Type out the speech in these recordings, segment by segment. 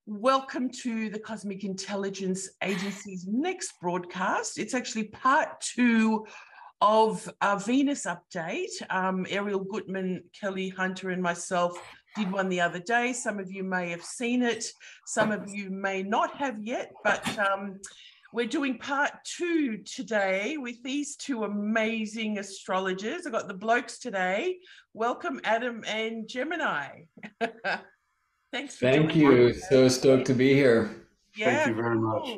Welcome to the Cosmic Intelligence Agency's next broadcast. It's actually part 2 of our Venus update. Ariel Gutman, Kelly Hunter, and myself did one the other day. Some of you may have seen it. Some of you may not have yet, but we're doing part 2 today with these two amazing astrologers. I've got the blokes today. Welcome, Adam and Gemini. Thanks for joining. Thank you. So stoked to be here. Yeah, thank you very much.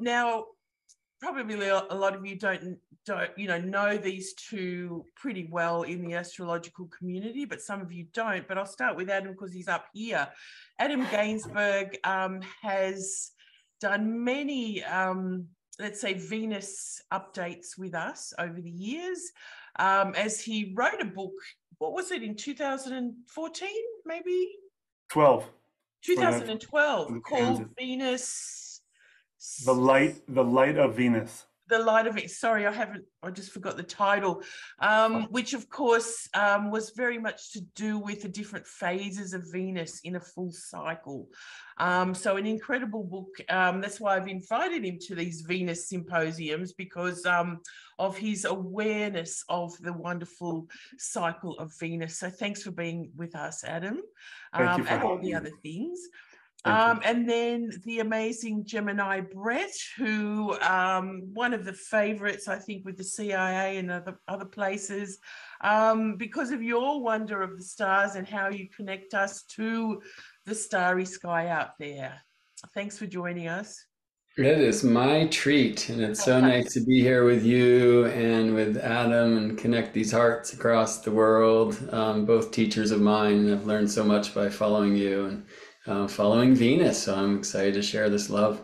Now, probably a lot of you don't know these two pretty well in the astrological community, but some of you don't. But I'll start with Adam because he's up here. Adam Gainsburg has done many, let's say, Venus updates with us over the years, as he wrote a book. What was it, in 2014, maybe? 2012, called Venus. The Light of Venus. The Light of it. Sorry, I just forgot the title, which of course was very much to do with the different phases of Venus in a full cycle. So an incredible book. That's why I've invited him to these Venus symposiums, because of his awareness of the wonderful cycle of Venus. So thanks for being with us, Adam, and all the other things. And then the amazing Gemini Brett, who one of the favorites, I think, with the CIA and other places, because of your wonder of the stars and how you connect us to the starry sky out there. Thanks for joining us. It is my treat, and it's so nice to be here with you and with Adam and connect these hearts across the world. Both teachers of mine, and I've learned so much by following you and following Venus, so I'm excited to share this love.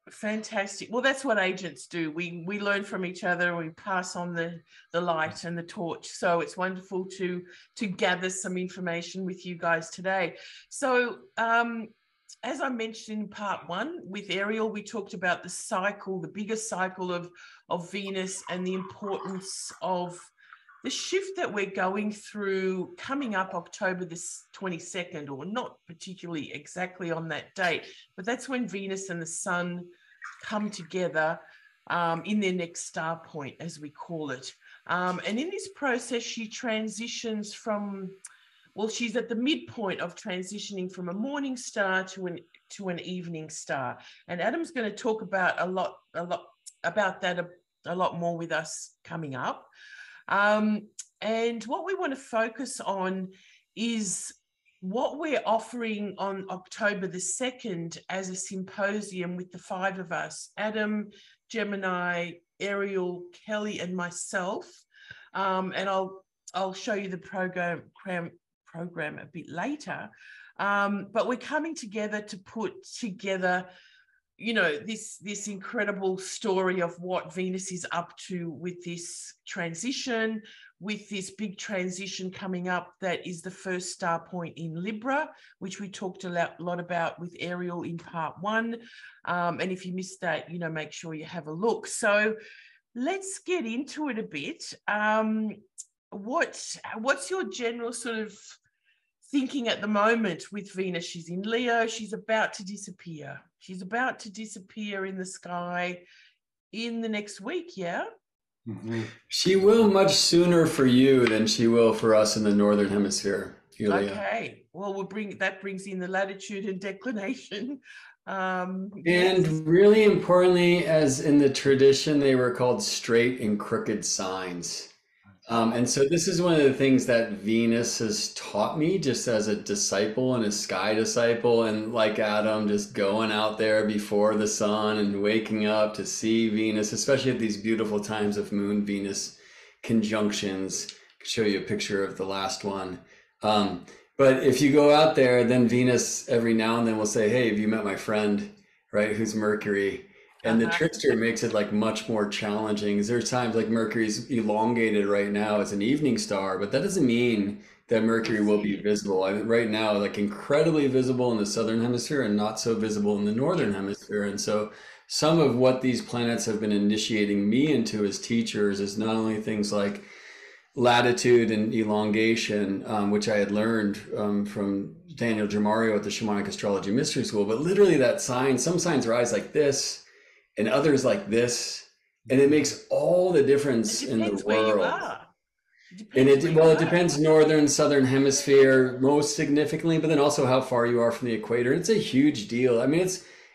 Fantastic. Well, that's what agents do. We learn from each other. We pass on the light and the torch. So it's wonderful to gather some information with you guys today. So as I mentioned in part 1 with Ariel, we talked about the cycle, the bigger cycle of Venus, and the importance of the shift that we're going through coming up October the 22nd, or not particularly exactly on that date, but that's when Venus and the Sun come together in their next star point, as we call it. And in this process, she transitions from, well, she's at the midpoint of transitioning from a morning star to an evening star. And Adam's going to talk about a lot about that a lot more with us coming up. And what we want to focus on is what we're offering on October the 2nd as a symposium with the 5 of us, Adam, Gemini, Ariel, Kelly, and myself. And I'll show you the program a bit later. But we're coming together to put together, you know, this incredible story of what Venus is up to with this transition, with this big transition coming up that is the first star point in Libra, which we talked a lot about with Ariel in part 1. And if you missed that, you know, make sure you have a look. So let's get into it a bit. What's your general sort of thinking at the moment with Venus? She's in Leo. She's about to disappear. She's about to disappear in the sky in the next week, yeah? Mm-hmm. She will much sooner for you than she will for us in the Northern Hemisphere, Julia. Okay. Well, that brings in the latitude and declination. And yes. Really importantly, as in the tradition, they were called straight and crooked signs. And so this is one of the things that Venus has taught me, just as a disciple and a sky disciple, and like Adam, just going out there before the sun and waking up to see Venus, especially at these beautiful times of Moon-Venus conjunctions. I can show you a picture of the last one. But if you go out there, then Venus every now and then will say, hey, have you met my friend, right, who's Mercury? And the trickster makes it like much more challenging. There's times like Mercury's elongated right now as an evening star, but that doesn't mean that Mercury will be visible. Right now, like incredibly visible in the Southern Hemisphere and not so visible in the Northern Hemisphere. And so some of what these planets have been initiating me into as teachers is not only things like latitude and elongation, which I had learned from Daniel Germario at the Shamanic Astrology Mystery School. But literally that sign, some signs rise like this and others like this. And it makes all the difference in the Depends where you world. are. And it depends northern, southern hemisphere most significantly, but then also how far you are from the equator. It's a huge deal. I mean,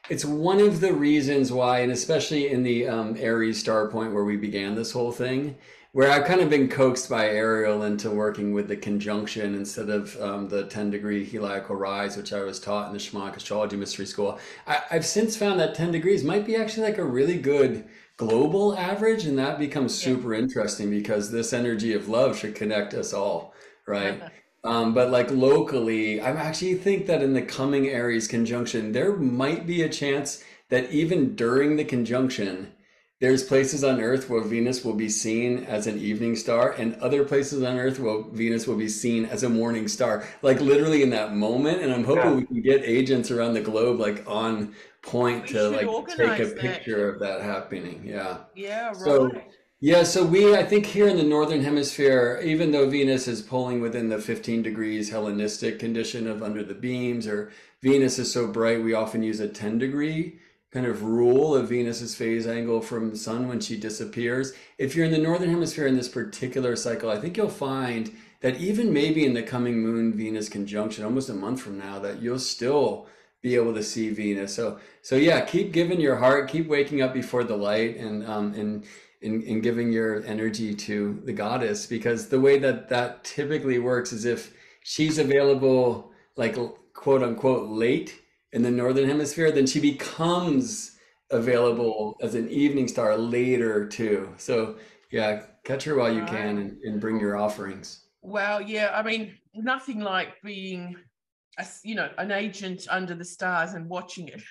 it's one of the reasons why, and especially in the Aries star point where we began this whole thing, where I've kind of been coaxed by Ariel into working with the conjunction instead of the 10-degree heliacal rise, which I was taught in the Shamanic Astrology Mystery School. I've since found that 10 degrees might be actually like a really good global average, and that becomes super interesting because this energy of love should connect us all, right? But like locally, I actually think that in the coming Aries conjunction, there might be a chance that even during the conjunction, there's places on Earth where Venus will be seen as an evening star, and other places on Earth where Venus will be seen as a morning star, like literally in that moment. And I'm hoping we can get agents around the globe like on point to like take a picture of that happening. Yeah, so right. so I think here in the northern hemisphere, even though Venus is pulling within the 15 degrees Hellenistic condition of under the beams, or Venus is so bright, we often use a 10-degree kind of rule of Venus's phase angle from the sun when she disappears. If you're in the northern hemisphere in this particular cycle, I think you'll find that even maybe in the coming moon Venus conjunction, almost a month from now, that you'll still be able to see Venus. So yeah, keep giving your heart, keep waking up before the light, and giving your energy to the goddess, because the way that typically works is if she's available like quote unquote late in the northern hemisphere, then she becomes available as an evening star later too. So yeah, catch her while you can and bring your offerings. Well, yeah, I mean, nothing like being an agent under the stars and watching it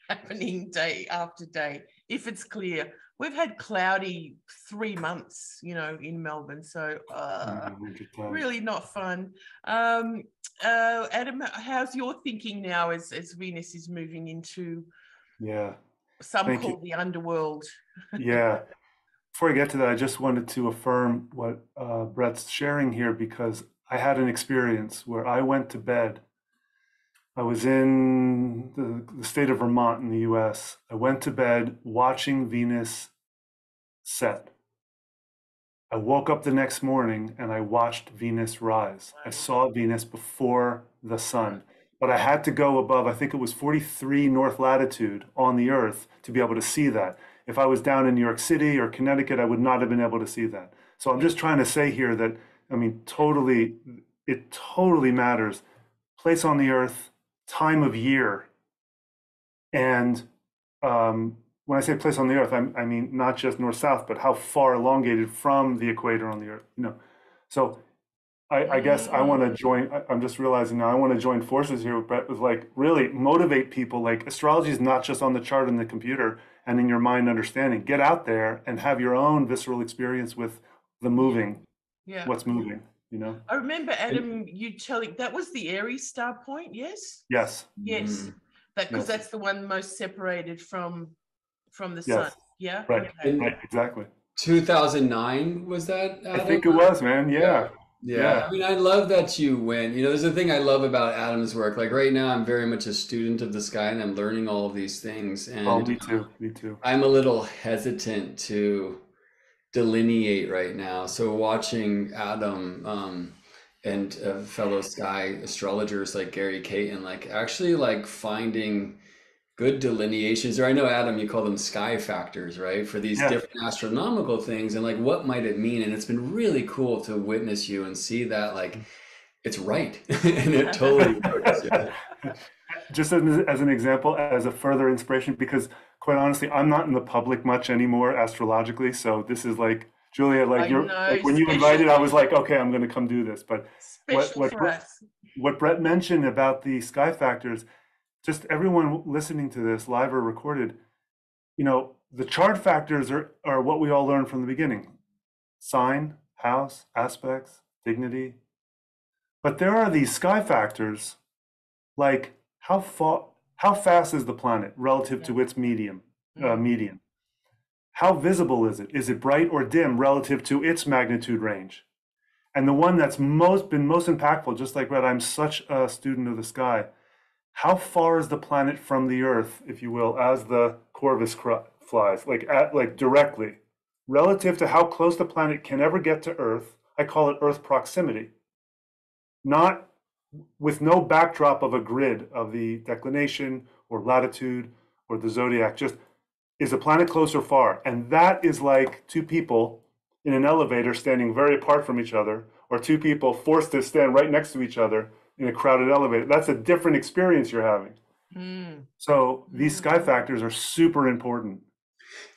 happening day after day. If it's clear, we've had cloudy 3 months, in Melbourne, so really not fun. Adam, how's your thinking now as Venus is moving into some call the underworld? Before I get to that, I just wanted to affirm what Brett's sharing here, because I had an experience where I went to bed. I was in the state of Vermont in the US. I went to bed watching Venus set. I woke up the next morning and I watched Venus rise. I saw Venus before the sun, but I had to go above, I think it was 43 north latitude on the Earth to be able to see that. If I was down in New York City or Connecticut, I would not have been able to see that. So I'm just trying to say here that, I mean, it totally matters. Place on the Earth, time of year, and when I say place on the Earth, I mean not just north-south, but how far elongated from the equator on the Earth. So I guess I want to join. I'm just realizing now I want to join forces here with Brett, with like really motivate people. Like astrology is not just on the chart in the computer and in your mind understanding. Get out there and have your own visceral experience with the moving. What's moving. I remember, Adam, you telling that was the Aries star point, yes? Yes. Because that's the one most separated from the sun. Yeah. Right. Okay. Right. Exactly. 2009 was that, Adam? I think it was, man. Yeah. I mean, I love that you went. There's a thing I love about Adam's work. Like right now, I'm very much a student of the sky, and I'm learning all of these things. And me too. Me too. I'm a little hesitant to delineate right now. So watching Adam and fellow sky astrologers like Gary Caton, like actually like finding good delineations, or I know, Adam, you call them sky factors, right? For these different astronomical things, and like what might it mean? And it's been really cool to witness you and see that like it's right. And it totally works. Just as an example, as a further inspiration, because quite honestly, I'm not in the public much anymore astrologically. So this is like, Julia, like when you invited, I was like, okay, I'm going to come do this. But what Brett mentioned about the sky factors, just everyone listening to this live or recorded, the chart factors are what we all learned from the beginning: sign, house, aspects, dignity. But there are these sky factors, like how fast is the planet relative to its median? How visible is it? Is it bright or dim relative to its magnitude range? And the one that's been most impactful, just like Red, I'm such a student of the sky. How far is the planet from the Earth, if you will, as the Corvus flies, like directly, relative to how close the planet can ever get to Earth? I call it Earth proximity. Not with no backdrop of a grid of the declination or latitude or the zodiac, just is the planet close or far? And that is like two people in an elevator standing very apart from each other, or two people forced to stand right next to each other in a crowded elevator. That's a different experience you're having. So these sky factors are super important.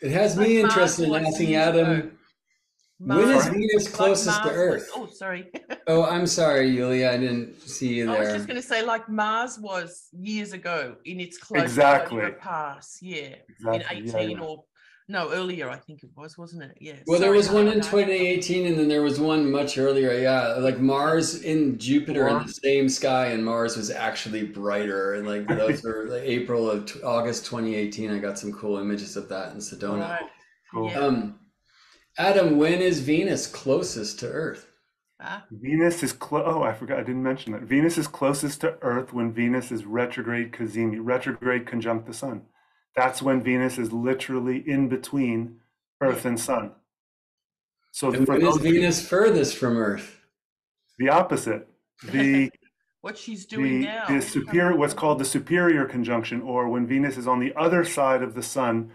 It has me interested in asking Adam, when is Venus closest to Earth? Oh, sorry. Oh, I'm sorry, Julia. I didn't see you there. I was just going to say, like Mars was years ago in its closest pass. Yeah. Exactly. In 18 or no, earlier, I think it was, wasn't it? Yeah. Well, there was one in 2018, and then there was one much earlier. Yeah, like Mars in Jupiter in the same sky, and Mars was actually brighter. And like those were like August 2018. I got some cool images of that in Sedona. Right. Cool. Yeah. Adam, when is Venus closest to Earth? Venus is oh, I forgot. I didn't mention that. Venus is closest to Earth when Venus is retrograde cazimi, retrograde conjunct the Sun. That's when Venus is literally in between Earth and Sun. So and when is Venus furthest from Earth? The opposite. What she's doing now. The superior, what's called the superior conjunction, or when Venus is on the other side of the Sun,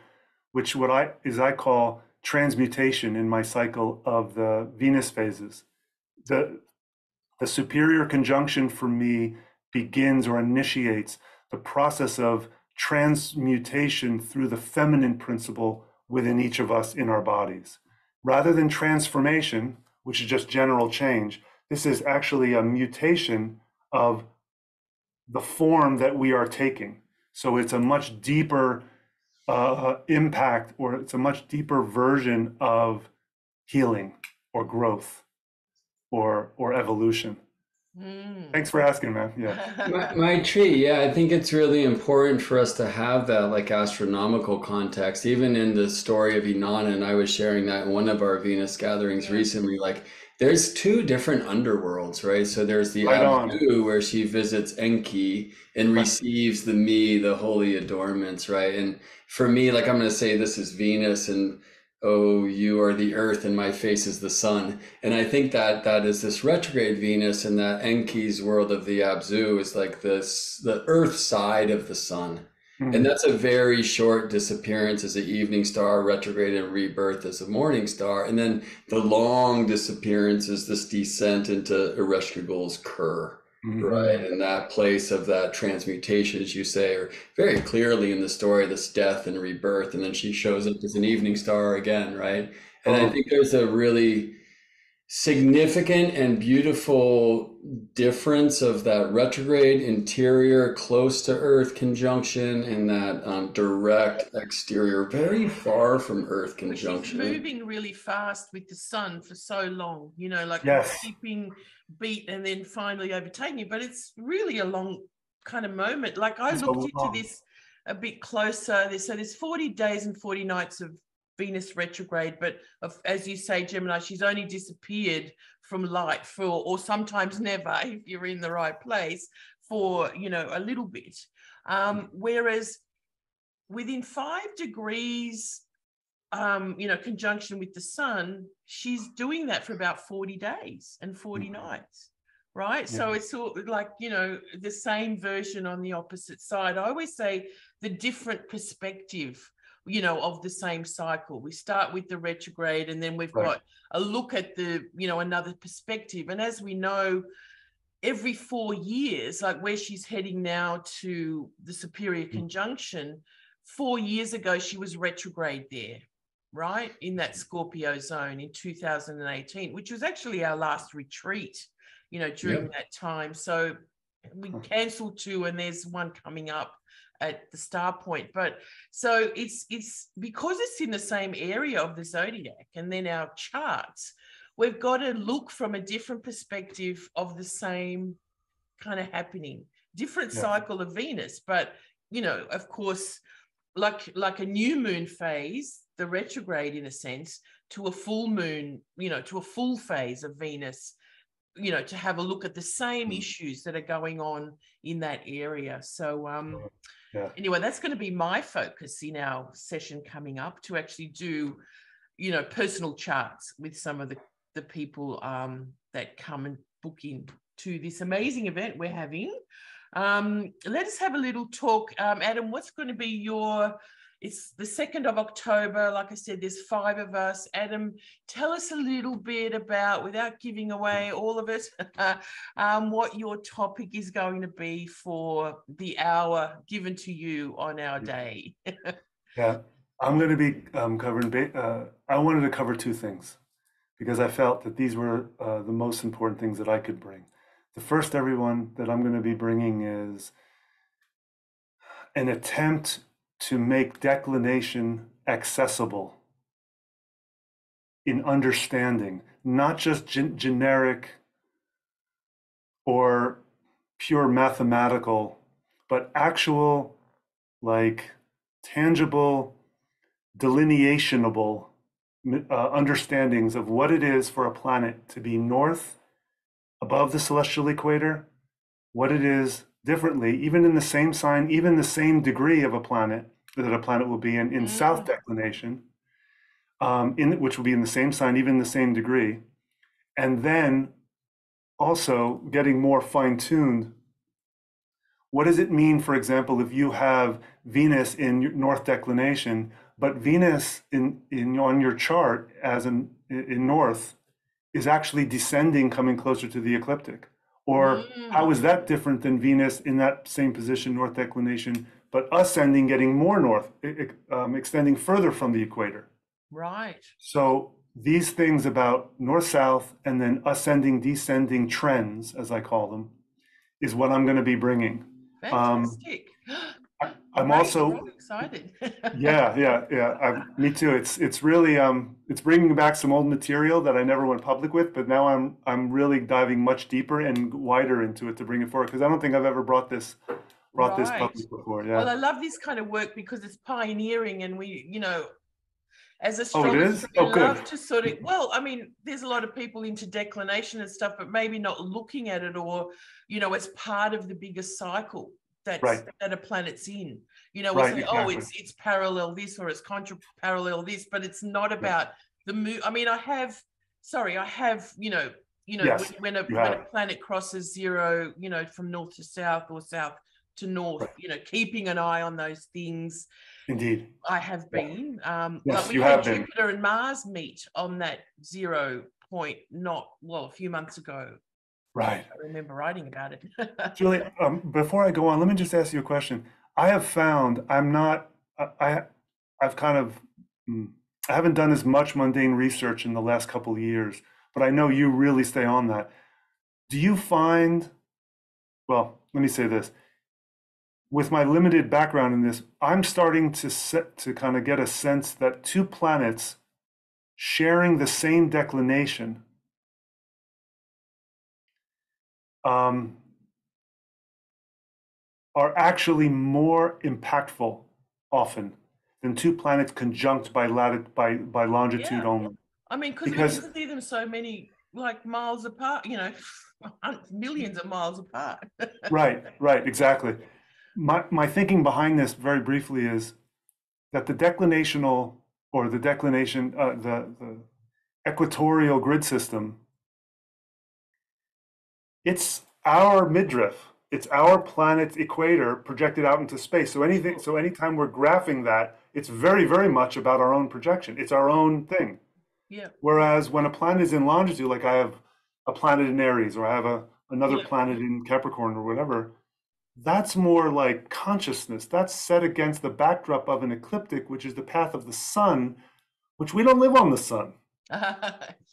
which I call transmutation in my cycle of the Venus phases. The superior conjunction for me begins or initiates the process of transmutation through the feminine principle within each of us in our bodies. Rather than transformation, which is just general change, this is actually a mutation of the form that we are taking. So it's a much deeper impact, or it's a much deeper version of healing or growth or evolution. Thanks for asking, man. Yeah. My treat. Yeah, I think it's really important for us to have that like astronomical context. Even in the story of Inanna, and I was sharing that in one of our Venus gatherings recently, like there's two different underworlds, right? So there's the Abdu, where she visits Enki and receives the me, the holy adornments, right? And for me, like I'm going to say this is Venus, and oh, you are the earth and my face is the sun. And I think that is this retrograde Venus, and that Enki's world of the Abzu is like this, the earth side of the sun. And that's a very short disappearance as an evening star, retrograde and rebirth as a morning star. And then the long disappearance is this descent into Ereshkigal's Kur. Right, and that place of that transmutation, as you say, or very clearly in the story, this death and rebirth, and then she shows up as an evening star again, right? And I think there's a really significant and beautiful difference of that retrograde interior close to Earth conjunction and that direct exterior very far from Earth conjunction. Which is moving really fast with the sun for so long, you know, like keeping beat and then finally overtaking you. But it's really a long kind of moment. Like I looked into this a bit closer. So there's 40 days and 40 nights of Venus retrograde, but as you say, Gemini, she's only disappeared from light or sometimes never, if you're in the right place, for, you know, a little bit. Whereas within 5 degrees, you know, conjunction with the sun, she's doing that for about 40 days and 40 nights, right? Yeah. So it's sort of like, you know, the same version on the opposite side. I always say the different perspective, you know, of the same cycle. We start with the retrograde, and then we've got a look at the, you know, another perspective. And as we know, every 4 years, like where she's heading now to the superior conjunction, 4 years ago, she was retrograde there, right? In that Scorpio zone in 2018, which was actually our last retreat, you know, during that time. So we canceled 2, and there's one coming up at the star point. But so it's because it's in the same area of the zodiac and then our charts, we've got to look from a different perspective of the same kind of happening, different cycle of Venus. But, you know, of course, like a new moon phase, the retrograde in a sense, to a full moon, you know, to a full phase of Venus you know, to have a look at the same issues that are going on in that area. So yeah. anyway, that's going to be my focus in our session coming up, to actually do, you know, personal charts with some of the people that come and book in to this amazing event we're having. Let us have a little talk. Adam, what's going to be your, it's the 2nd of October. Like I said, there's 5 of us. Adam, tell us a little bit about, without giving away all of it, what your topic is going to be for the hour given to you on our day. Yeah, I'm going to be covering, I wanted to cover 2 things because I felt that these were the most important things that I could bring. The first, everyone, that I'm going to be bringing is an attempt to make declination accessible in understanding, not just generic or pure mathematical, but actual, like, tangible, delineationable understandings of what it is for a planet to be north above the celestial equator, what it is differently, even in the same sign, even the same degree of a planet that a planet will be in south declination, which will be in the same sign, even the same degree. And then also getting more fine-tuned. What does it mean, for example, if you have Venus in north declination, but Venus on your chart as in north is actually descending, coming closer to the ecliptic? Or how is that different than Venus in that same position, north declination, but ascending, getting more north, extending further from the equator? Right. So these things about north-south and then ascending, descending trends, as I call them, is what I'm going to be bringing. Fantastic. I'm Great, also so excited. Me too. It's really it's bringing back some old material that I never went public with, but now I'm really diving much deeper and wider into it to bring it forward, because I don't think I've ever brought this public before. Yeah. Well, I love this kind of work because it's pioneering, and we, you know, as Oh, it astrologers, is? we Oh, good. love to sort of, well, I mean, there's a lot of people into declination and stuff, but maybe not looking at it, or, you know, as part of the bigger cycle that a planet's in. You know, we say, oh, it's parallel this, or it's contra parallel this, but it's not about the move. I mean, I have, you know, Yes, when a planet crosses 0, you know, from north to south or south to north, you know, keeping an eye on those things. Indeed. I have been. Yes, like we you had have been. Jupiter and Mars meet on that 0 point, a few months ago. Right. I remember writing about it. Julie, before I go on, let me just ask you a question. I have found I've kind of, I haven't done as much mundane research in the last couple of years, but I know you really stay on that. Do you find, well, let me say this. With my limited background in this, I'm starting to kind of get a sense that 2 planets sharing the same declination are actually more impactful often than 2 planets conjunct by longitude only. I mean, because we can see them so many, like, miles apart, you know, millions of miles apart. Right, exactly. My thinking behind this, very briefly, is that the declinational, or the declination, the equatorial grid system, it's our midriff. It's our planet's equator projected out into space. So anytime we're graphing that, it's very, very much about our own projection. It's our own thing. Yeah. Whereas when a planet is in longitude, like I have a planet in Aries, or I have another planet in Capricorn, or whatever, that's more like consciousness. That's set against the backdrop of an ecliptic, which is the path of the sun, which we don't live on the sun.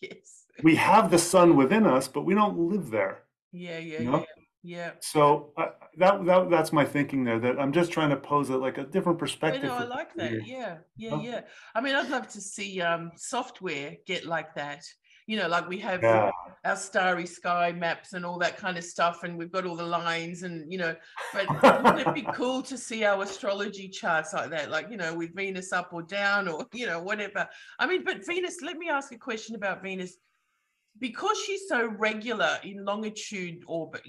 Yes. We have the sun within us, but we don't live there. Yeah. So that's my thinking there, that I'm just trying to pose it like a different perspective. I like that. Yeah. I mean, I'd love to see software get like that. You know, like we have our starry sky maps and all that kind of stuff, and we've got all the lines, and, you know, but wouldn't it be cool to see our astrology charts like that, like, you know, with Venus up or down, or, you know, whatever. I mean, but Venus, let me ask a question about Venus. because she's so regular in longitude orbit,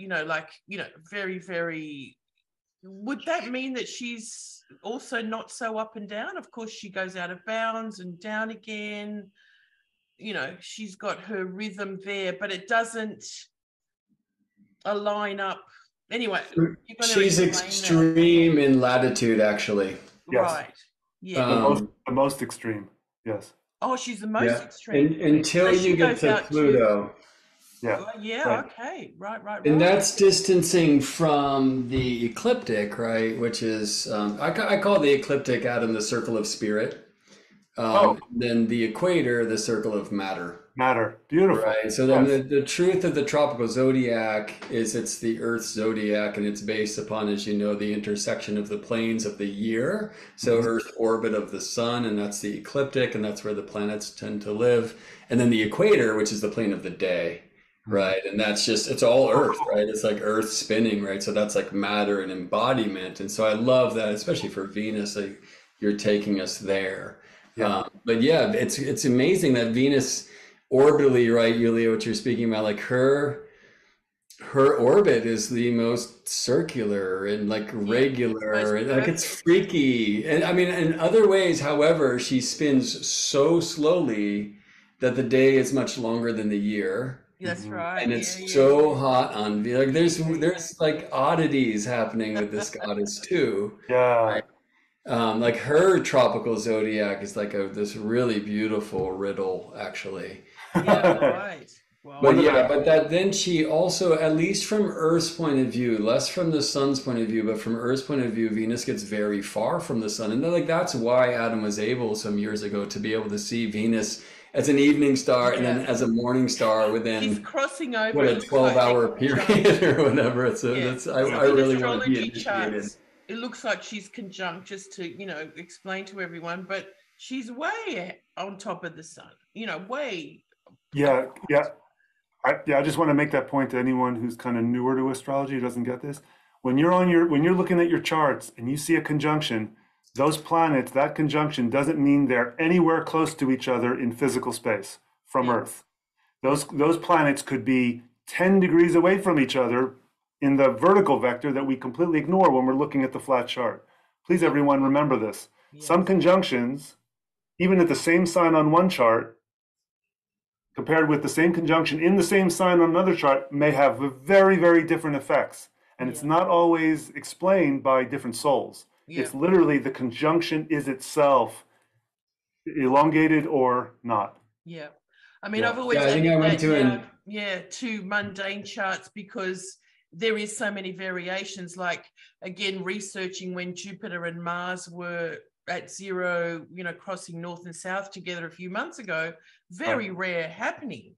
very, very, would that mean that she's also not so up and down? Of course, she goes out of bounds and down again. She's got her rhythm there, but it doesn't align up. Anyway, she's extreme in latitude, actually. Yes. Right. Yeah. The most extreme. Yes. Oh, she's the most extreme. Until you get to Pluto. Yeah. Right. Okay. Right. And that's distancing from the ecliptic, right? Which is, I call the ecliptic Adam the circle of spirit. Then the equator, the circle of matter. Matter. Beautiful. Right. So then the truth of the tropical zodiac is it's the Earth zodiac, and it's based upon, as you know, the intersection of the planes of the year. So Earth orbit of the sun, and that's the ecliptic, and that's where the planets tend to live. And then the equator, which is the plane of the day. Right. And that's it's all Earth, right? It's like Earth spinning, right? So that's like matter and embodiment. And so I love that, especially for Venus, like you're taking us there. Yeah. But yeah, it's amazing that Venus orbitally, right, Julija, what you're speaking about, like her orbit is the most circular and like regular, and like it's freaky. And I mean, in other ways, however, she spins so slowly that the day is much longer than the year. That's right. And it's so hot on like there's like oddities happening with this goddess too. Yeah. Right? Like her tropical zodiac is like this really beautiful riddle, actually. Yeah, right. Wow. But then she also, at least from Earth's point of view, less from the sun's point of view, but from Earth's point of view, Venus gets very far from the sun. And like that's why Adam was able some years ago to be able to see Venus as an evening star and then as a morning star within she's crossing over a 12-hour period or whatever. I really want to be initiated. It looks like she's conjunct, just to explain to everyone, but she's way on top of the sun, way. Yeah. I just want to make that point to anyone who's kind of newer to astrology who doesn't get this. When you're looking at your charts and you see a conjunction, those planets, that conjunction doesn't mean they're anywhere close to each other in physical space from Earth. Those planets could be 10 degrees away from each other in the vertical vector that we completely ignore when we're looking at the flat chart. Please, everyone, remember this. Yes. Some conjunctions, even at the same sign on one chart, compared with the same conjunction in the same sign on another chart, may have very, very different effects. And it's not always explained by different souls. Yeah. It's literally the conjunction is itself elongated or not. Yeah. I mean, I've always to mundane charts because there is so many variations, like, again, researching when Jupiter and Mars were at zero, crossing north and south together a few months ago, very rare happening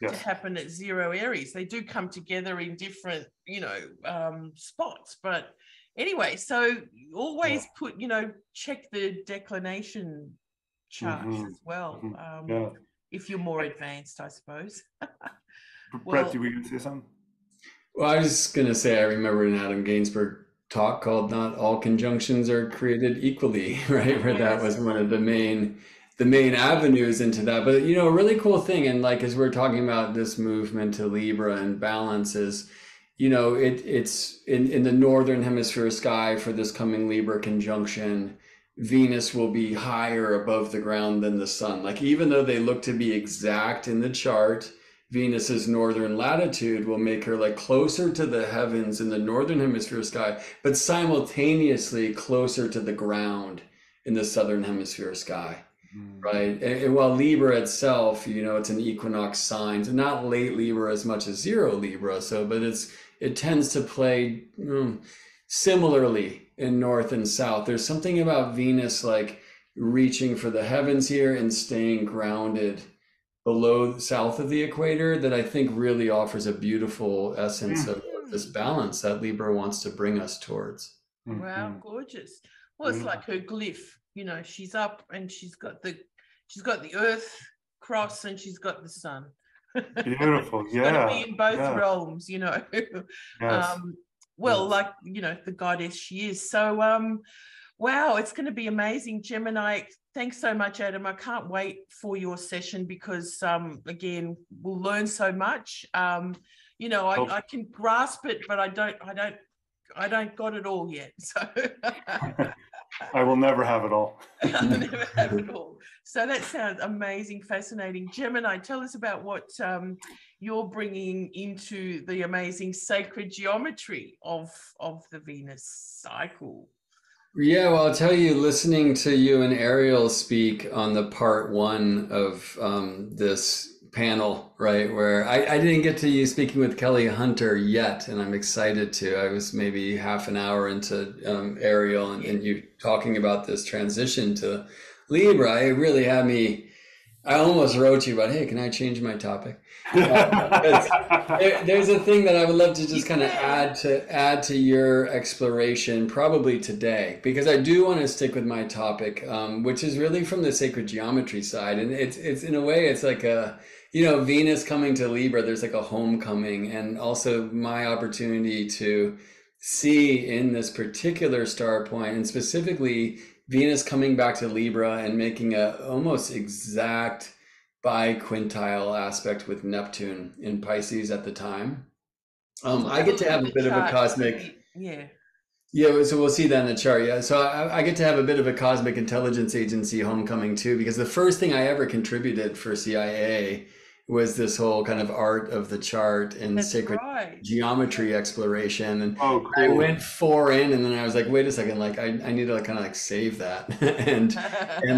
to happen at zero Aries. They do come together in different, spots. But anyway, so always put, check the declination charts as well. If you're more advanced, I suppose. Brett, were you going to say something? Well, I was just going to say, I remember an Adam Gainsburg talk called "Not All Conjunctions Are Created Equally," right? Where that was one of the main avenues into that. But, a really cool thing, and like as we're talking about this movement to Libra and balance is, it's in the northern hemisphere sky for this coming Libra conjunction, Venus will be higher above the ground than the sun. Like, even though they look to be exact in the chart, Venus's northern latitude will make her like closer to the heavens in the northern hemisphere sky, but simultaneously closer to the ground in the southern hemisphere sky, right? And while Libra itself, it's an equinox sign, so not late Libra as much as zero Libra. So, but it tends to play similarly in north and south. There's something about Venus like reaching for the heavens here and staying grounded south of the equator that I think really offers a beautiful essence of this balance that Libra wants to bring us towards. Wow, gorgeous. Well, it's like her glyph, she's up and she's got the Earth cross and she's got the sun. Beautiful. She's got to be in both realms, Yes. Well, like, the goddess she is. So, Wow, it's going to be amazing, Gemini. Thanks so much, Adam. I can't wait for your session because, again, we'll learn so much. You know, I can grasp it, but I don't got it all yet. So I will never have it all. I'll never have it all. So that sounds amazing, fascinating. Gemini, tell us about what you're bringing into the amazing sacred geometry of the Venus cycle. Yeah, well, I'll tell you, listening to you and Ariel speak on the part one of this panel, right, where I didn't get to you speaking with Kelly Hunter yet, and I'm excited to. I was maybe half an hour into Ariel and you talking about this transition to Libra. It really had me. I almost wrote you about, hey, can I change my topic? There's a thing that I would love to just kind of add to your exploration probably today, because I do want to stick with my topic, which is really from the sacred geometry side. And it's in a way, it's like a, you know, Venus coming to Libra, there's like a homecoming, and also my opportunity to see in this particular star point, and specifically Venus coming back to Libra and making a almost exact biquintile aspect with Neptune in Pisces at the time. I get to have a bit of a cosmic, so we'll see that in the chart. Yeah, so I get to have a bit of a cosmic intelligence agency homecoming too, because the first thing I ever contributed for CIA was this whole kind of art of the chart and sacred geometry exploration. And cool. I went 4 in, and then I was like, wait a second, like I need to kind of like save that and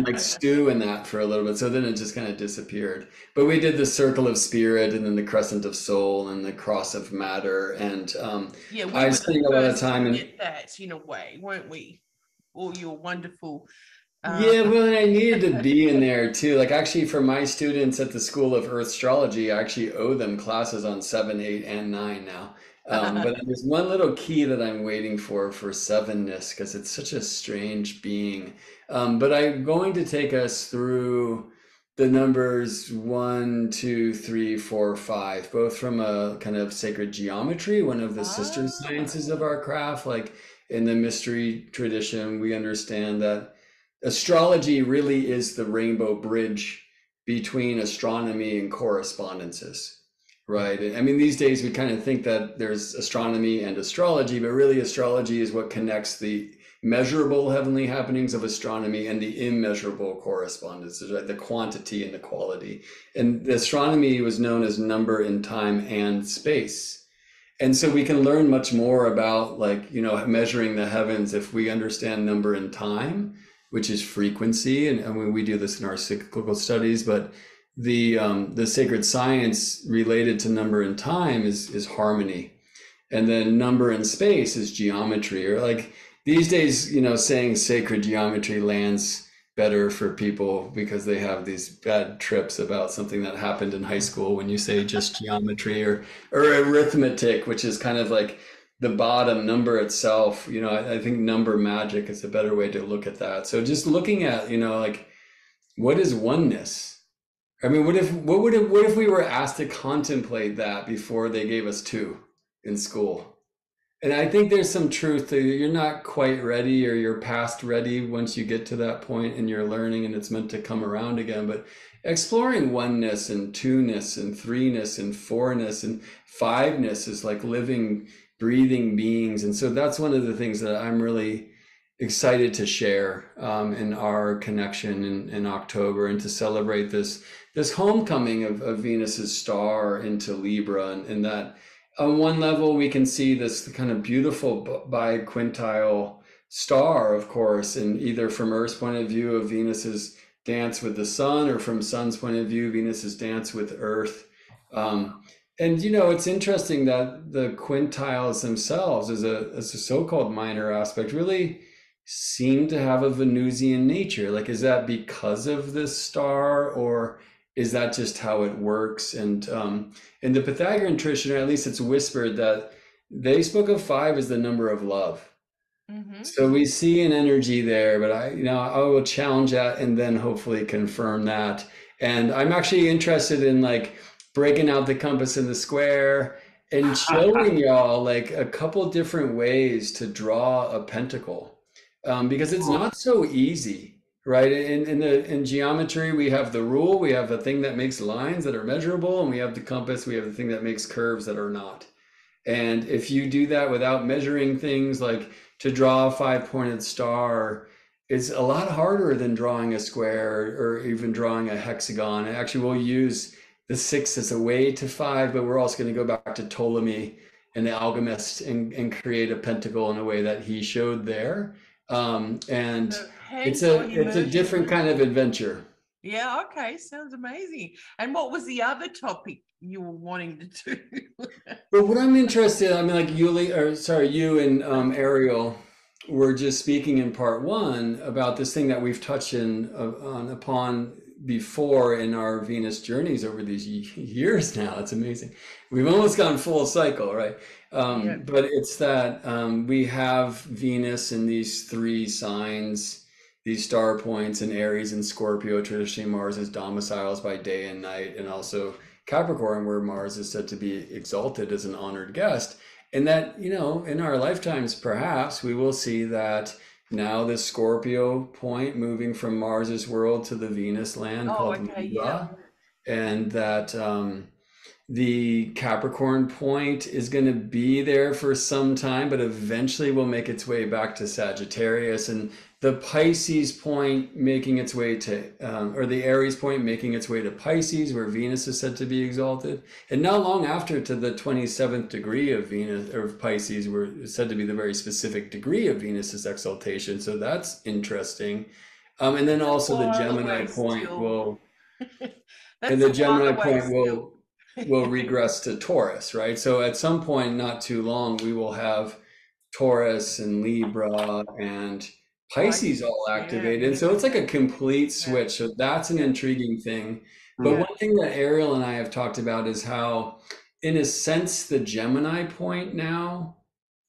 like stew in that for a little bit. So then it just kind of disappeared. But we did the circle of spirit, and then the crescent of soul, and the cross of matter. And I spent a lot of time in that in a way, weren't we? All your wonderful. Yeah, well, and I needed to be in there too. Like actually for my students at the School of Earth Astrology, I actually owe them classes on 7, 8, and 9 now. But there's one little key that I'm waiting for sevenness, because it's such a strange being. But I'm going to take us through the numbers 1, 2, 3, 4, 5, both from a kind of sacred geometry, one of the sister sciences of our craft. Like in the mystery tradition, we understand that astrology really is the rainbow bridge between astronomy and correspondences, right? I mean, these days we kind of think that there's astronomy and astrology, but really astrology is what connects the measurable heavenly happenings of astronomy and the immeasurable correspondences, right? The quantity and the quality. And the astronomy was known as number in time and space. And so we can learn much more about, like, you know, measuring the heavens if we understand number in time, which is frequency, and we do this in our cyclical studies. But the sacred science related to number and time is harmony, and then number and space is geometry. Or like these days, you know, saying sacred geometry lands better for people because they have these bad trips about something that happened in high school when you say just geometry or arithmetic, which is kind of like the bottom number itself. You know, I think number magic is a better way to look at that. So just looking at, you know, like, what is oneness? I mean, what if we were asked to contemplate that before they gave us 2 in school? And I think there's some truth to, you're not quite ready, or you're past ready once you get to that point in your learning, and it's meant to come around again. But exploring oneness and 2ness and 3ness and 4ness and 5ness is like living, breathing beings. And so that's one of the things that I'm really excited to share in our connection in October, and to celebrate this homecoming of Venus's star into Libra. And that on one level we can see this kind of beautiful biquintile star, of course, and either from Earth's point of view of Venus's dance with the sun, or from sun's point of view, Venus's dance with Earth. And, you know, it's interesting that the quintiles themselves, as a so-called minor aspect, really seem to have a Venusian nature. Like, is that because of this star, or is that just how it works? And in the Pythagorean tradition, or at least it's whispered, that they spoke of 5 as the number of love. Mm-hmm. So we see an energy there, but I will challenge that and then hopefully confirm that. And I'm actually interested in like breaking out the compass and the square and showing y'all like a couple different ways to draw a pentacle. because it's not so easy, right? In geometry, we have the rule, we have the thing that makes lines that are measurable, and we have the compass, we have the thing that makes curves that are not. And if you do that without measuring things, like to draw a five-pointed star, it's a lot harder than drawing a square or even drawing a hexagon. And actually, we'll use the six as a way to five, but we're also going to go back to Ptolemy and the alchemist and create a pentacle in a way that he showed there. And So it's hands-on a immersion. different kind of adventure. Yeah, okay, sounds amazing. And what was the other topic you were wanting to do? But what I'm interested, I mean, like you and Ariel were just speaking in part one about this thing that we've touched upon before in our Venus journeys over these years now. It's amazing. We've almost gone full cycle, right? Yeah. But it's that we have Venus in these three signs, these star points in Aries and Scorpio. Traditionally, Mars is domiciles by day and night, and also Capricorn, where Mars is said to be exalted as an honored guest. And that, in our lifetimes, perhaps we will see that now the Scorpio point moving from Mars's world to the Venus land called Okay, Libra, and that the Capricorn point is going to be there for some time, but eventually will make its way back to Sagittarius, and the Pisces point making its way to, or the Aries point making its way to Pisces, where Venus is said to be exalted. And not long after, to the 27th degree of Venus, or Pisces, where it's said to be the very specific degree of Venus's exaltation. So that's interesting. And then also the Gemini point will, and the Gemini point will regress to Taurus, right? So at some point, not too long, we will have Taurus and Libra and Pisces all activated. And so it's like a complete switch. So that's an intriguing thing. But one thing that Ariel and I have talked about is how, in a sense, the Gemini point now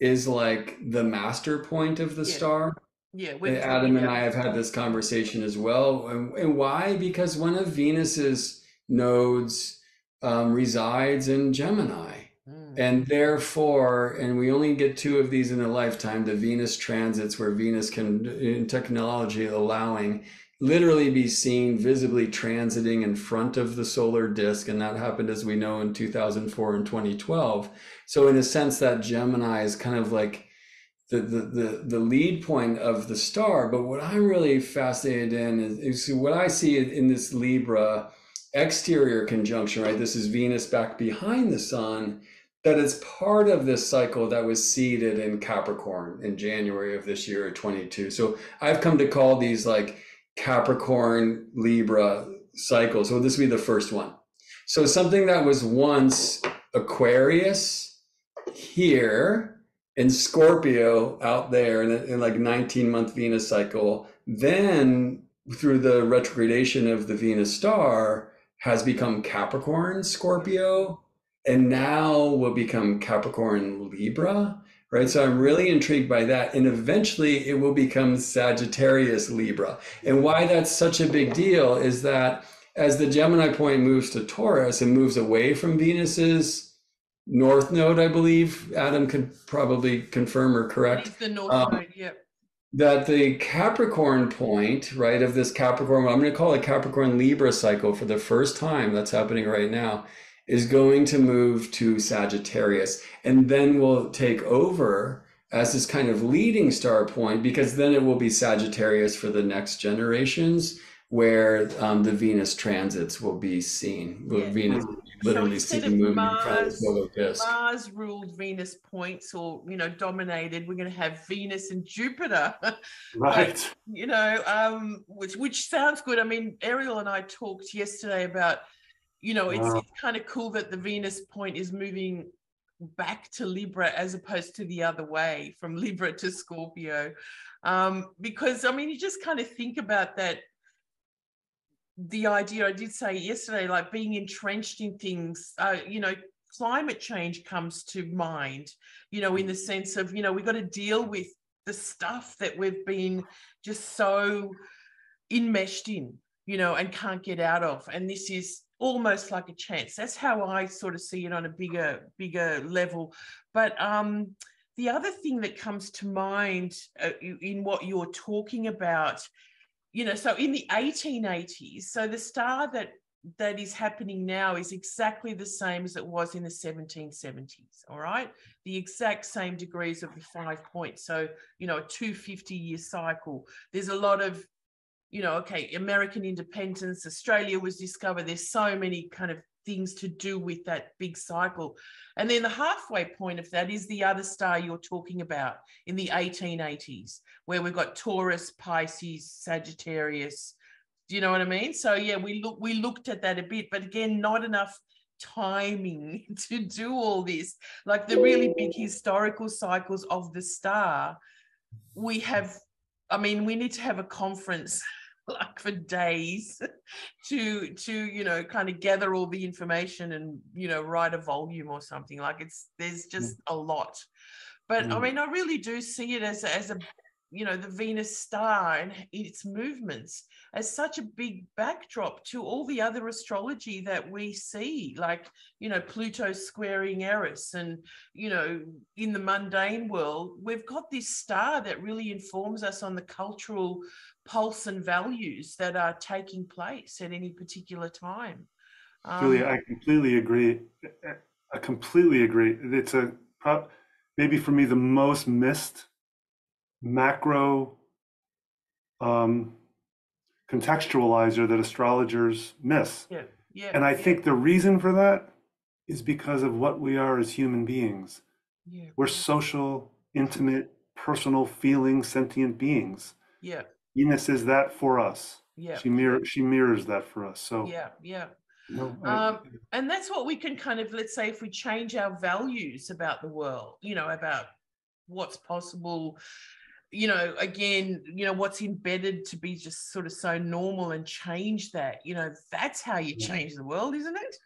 is like the master point of the star. Yeah, Adam and I have had this conversation as well. And why? Because one of Venus's nodes resides in Gemini. And therefore, and we only get two of these in a lifetime, the Venus transits, where Venus can, in technology allowing, literally be seen visibly transiting in front of the solar disk. And that happened, as we know, in 2004 and 2012. So in a sense, that Gemini is kind of like the lead point of the star. But what I'm really fascinated in is what I see in this Libra exterior conjunction, right? This is Venus back behind the sun, that it's part of this cycle that was seeded in Capricorn in January of this year, 22. So I've come to call these like Capricorn Libra cycles. So this will be the first one. So something that was once Aquarius here and Scorpio out there in like 19-month Venus cycle, then through the retrogradation of the Venus star has become Capricorn Scorpio, and now will become Capricorn Libra, right? So I'm really intrigued by that. And eventually it will become Sagittarius Libra. And why that's such a big deal is that as the Gemini point moves to Taurus and moves away from Venus's north node, I believe, Adam could probably confirm or correct. It's the north node, yep. That the Capricorn point, right, of this Capricorn, I'm going to call it Capricorn Libra cycle for the first time, that's happening right now, is going to move to Sagittarius, and then will take over as this kind of leading star point, because then it will be Sagittarius for the next generations, where the Venus transits will be seen. Venus will be literally seen moving in front of the solar disk. Mars ruled Venus points, or dominated. We're going to have Venus and Jupiter, right? But, which sounds good. I mean, Ariel and I talked yesterday about, it's kind of cool that the Venus point is moving back to Libra as opposed to the other way, from Libra to Scorpio, because I mean, you just kind of think about that. The idea I did say yesterday, like being entrenched in things, climate change comes to mind, in the sense of, we've got to deal with the stuff that we've been just so enmeshed in, and can't get out of. And this is almost like a chance. That's how I sort of see it on a bigger level. But the other thing that comes to mind in what you're talking about, so in the 1880s, so the star that is happening now is exactly the same as it was in the 1770s, all right? The exact same degrees of the 5 points. So, a 250-year cycle. There's a lot of, American independence, Australia was discovered. There's so many kind of things to do with that big cycle. And then the halfway point of that is the other star you're talking about in the 1880s, where we've got Taurus, Pisces, Sagittarius. Do you know what I mean? So yeah, we looked at that a bit, but again, not enough timing to do all this. Like the really big historical cycles of the star, we need to have a conference like for days to kind of gather all the information and write a volume or something. Like there's just a lot. But I mean, I really do see it as a the Venus star and its movements as such a big backdrop to all the other astrology that we see, like, Pluto squaring Eris, and, in the mundane world, we've got this star that really informs us on the cultural pulse and values that are taking place at any particular time. Julia, I completely agree. It's maybe for me the most missed macro contextualizer that astrologers miss. And I think the reason for that is because of what we are as human beings. We're social, intimate, personal, feeling, sentient beings. Venus is that for us. She mirrors that for us. So and that's what we can kind of, let's say, if we change our values about the world, about what's possible, again, what's embedded to be just sort of so normal, and change that, that's how you change the world, isn't it?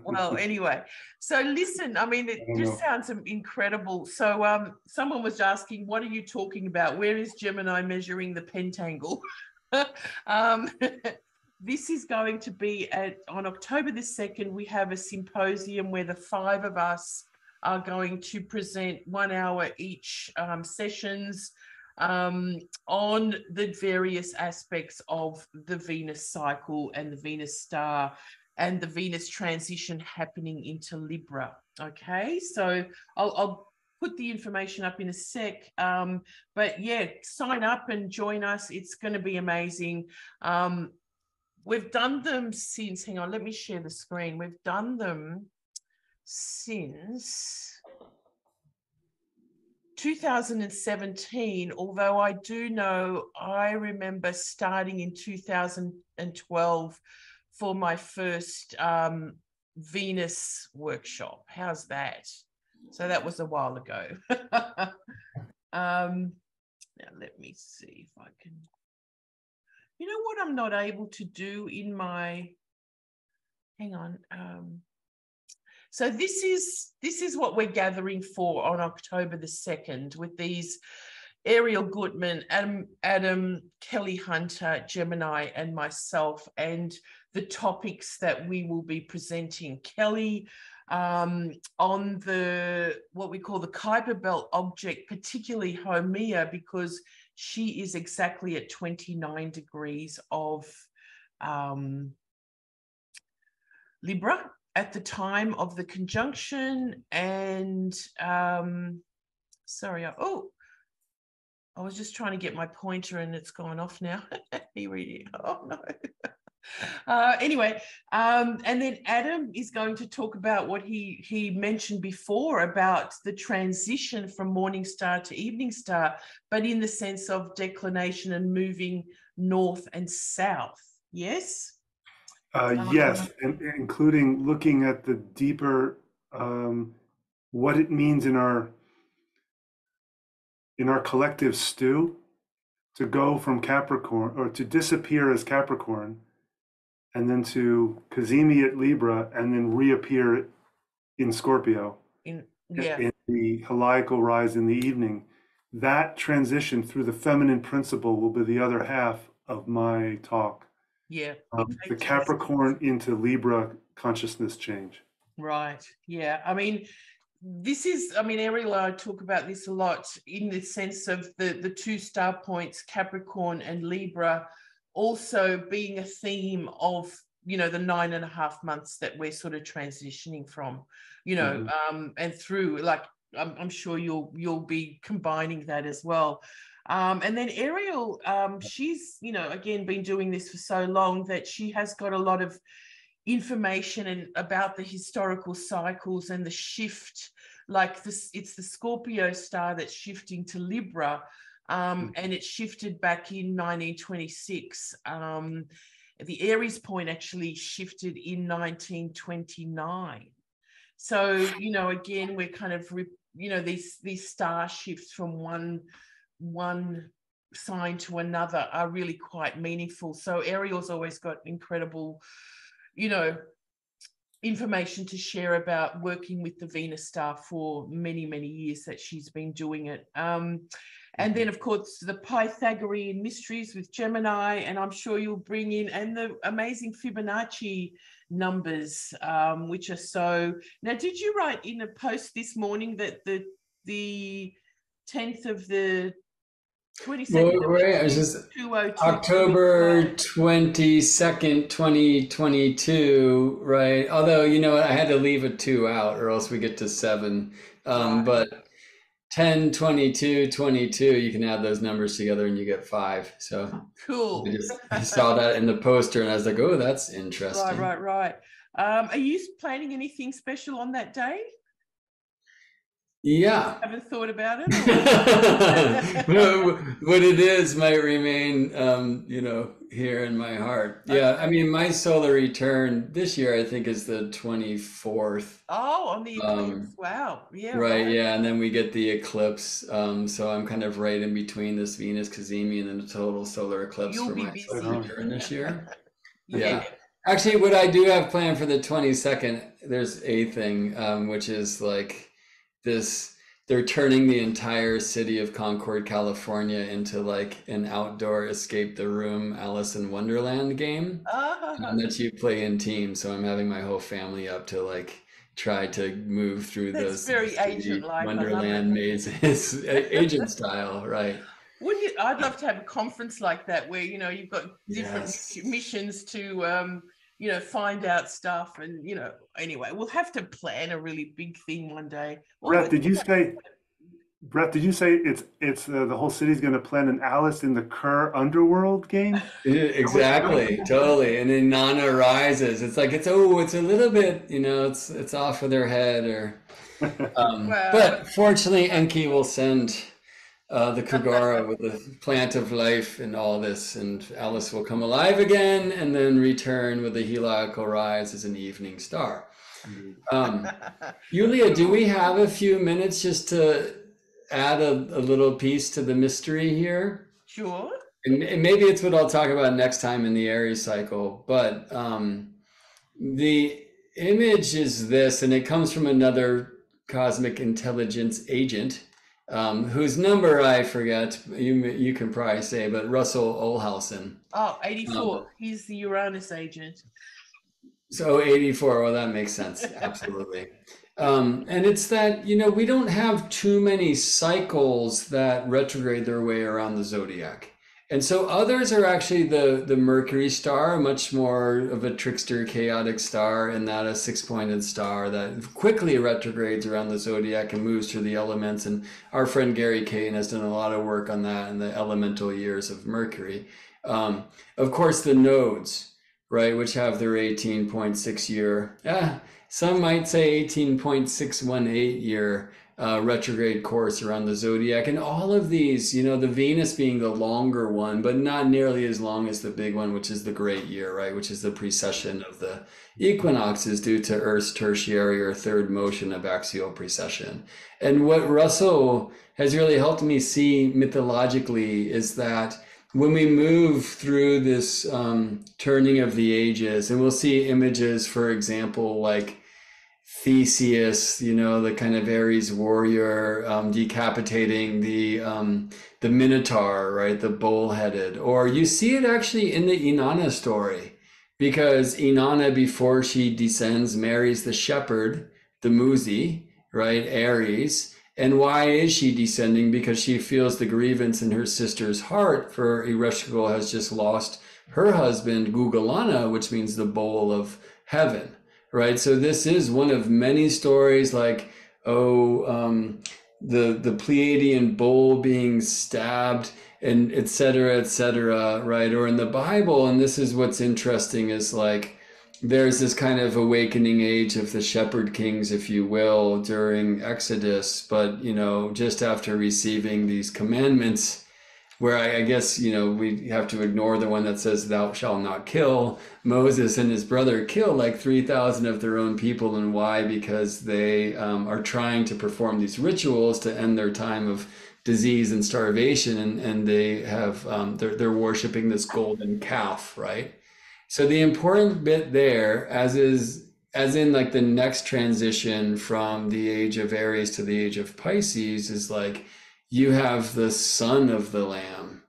Well, anyway, so listen, I mean, it just sounds incredible. So someone was asking, what are you talking about? Where is Gemini measuring the pentangle? This is going to be on October the 2nd. We have a symposium where the 5 of us are going to present 1 hour each sessions on the various aspects of the Venus cycle and the Venus star and the Venus transition happening into Libra. Okay, so I'll put the information up in a sec. But yeah, sign up and join us. It's going to be amazing. We've done them since, hang on, let me share the screen. We've done them since 2017, although I do know I remember starting in 2012 for my first Venus workshop. How's that? So that was a while ago. Now let me see if I can, what I'm not able to do in my, hang on. So this is what we're gathering for on October the 2nd with these Ariel Goodman, Adam, Kelly Hunter, Gemini, and myself, and the topics that we will be presenting. Kelly on what we call the Kuiper Belt object, particularly Haumea, because she is exactly at 29 degrees of Libra at the time of the conjunction. And sorry, I was just trying to get my pointer and it's gone off now. Oh no. Anyway, and then Adam is going to talk about what he mentioned before about the transition from morning star to evening star, but in the sense of declination and moving north and south. Yes? Yes, and including looking at the deeper, what it means in our collective stew to go from Capricorn, or to disappear as Capricorn, and then to Cazimi at Libra, and then reappear in Scorpio in the heliacal rise in the evening. That transition through the feminine principle will be the other half of my talk. Yeah. The Capricorn into Libra consciousness change. Right. Yeah. I mean, this is, I mean, Ariel and I talk about this a lot in the sense of the two star points, Capricorn and Libra, also being a theme of, you know, the 9.5 months that we're sort of transitioning from, you know, and through, like, I'm sure you'll be combining that as well. And then Ariel, she's, you know, again, been doing this for so long that she has got a lot of information and about the historical cycles and the shift, like this, it's the Scorpio star that's shifting to Libra, and it shifted back in 1926. The Aries point actually shifted in 1929. So, you know, again, we're kind of, you know, these star shifts from one sign to another are really quite meaningful. So Ariel's always got incredible, you know, information to share about working with the Venus star for many, many years that she's been doing it. And then, of course, the Pythagorean mysteries with Gemini, and I'm sure you'll bring in, and the amazing Fibonacci numbers, which are so... Now, did you write in a post this morning that the 10th of the 22nd Well, right, it was just October 22nd, 2022, right? Although, you know what, I had to leave a 2 out or else we get to 7. Right. But 10, 22, 22, you can add those numbers together and you get 5. So cool. I saw that in the poster and I was like, oh, that's interesting. Right. Are you planning anything special on that day? Yeah. Haven't thought about it? What it is might remain, you know, here in my heart. Yeah, I mean, my solar return this year, I think, is the 24th. Oh, on the eclipse. Wow. Yeah. Right, yeah, and then we get the eclipse. So I'm kind of right in between this Venus cazimi and then the total solar eclipse for my solar return this year. Yeah. Actually, what I do have planned for the 22nd, there's a thing, which is like, they're turning the entire city of Concord, California into like an outdoor escape the room Alice in Wonderland game that you play in teams. So I'm having my whole family up to like try to move through those very agent-like Wonderland mazes, agent style, right? Wouldn't you? I'd love to have a conference like that where, you know, you've got different missions to you know, find out stuff, and, you know, anyway, we'll have to plan a really big thing one day. Brett, did you say it's the whole city's going to plan an Alice in the Kerr underworld game? Exactly, totally. And then Nana rises. It's like, it's a little bit, you know, it's off of their head, or but fortunately Enki will send the Kagara with the plant of life and all this, and Alice will come alive again and then return with the heliacal rise as an evening star. Julia, do we have a few minutes just to add a little piece to the mystery here? Sure. And maybe it's what I'll talk about next time in the Aries cycle, but the image is this, and it comes from another cosmic intelligence agent, whose number I forget, you can probably say, but Russell Olhausen. Oh, 84. He's the Uranus agent. So 84, well, that makes sense. Absolutely. And it's that, you know, we don't have too many cycles that retrograde their way around the zodiac. And so others are actually the Mercury star, much more of a trickster, chaotic star, and that a 6-pointed star that quickly retrogrades around the zodiac and moves through the elements. And our friend Gary Caton has done a lot of work on that in the elemental years of Mercury. Of course, the nodes, right, which have their 18.6 year, some might say 18.618 year retrograde course around the zodiac. And all of these, you know, the Venus being the longer one, but not nearly as long as the big one, which is the great year, right, which is the precession of the equinoxes due to Earth's tertiary or third motion of axial precession. And what Russell has really helped me see mythologically is that when we move through this turning of the ages, and we'll see images, for example, like Theseus, you know, the kind of Aries warrior, decapitating the Minotaur, right, the bull-headed. Or you see it actually in the Inanna story, because Inanna, before she descends, marries the shepherd, the Muzi, right? Aries. And why is she descending? Because she feels the grievance in her sister's heart, for Ereshkigal has just lost her husband, Gugalana, which means the bowl of heaven, right? So this is one of many stories like, the Pleiadian bowl being stabbed, and et cetera, right? Or in the Bible, and this is what's interesting, is like, there's this kind of awakening age of the shepherd kings, if you will, during Exodus, but, just after receiving these commandments, where I guess, we have to ignore the one that says, thou shalt not kill. Moses and his brother kill like 3,000 of their own people. And why? Because they are trying to perform these rituals to end their time of disease and starvation. And they have, they're worshiping this golden calf, right? So the important bit there, as in like the next transition from the age of Aries to the age of Pisces, is like, you have the son of the lamb,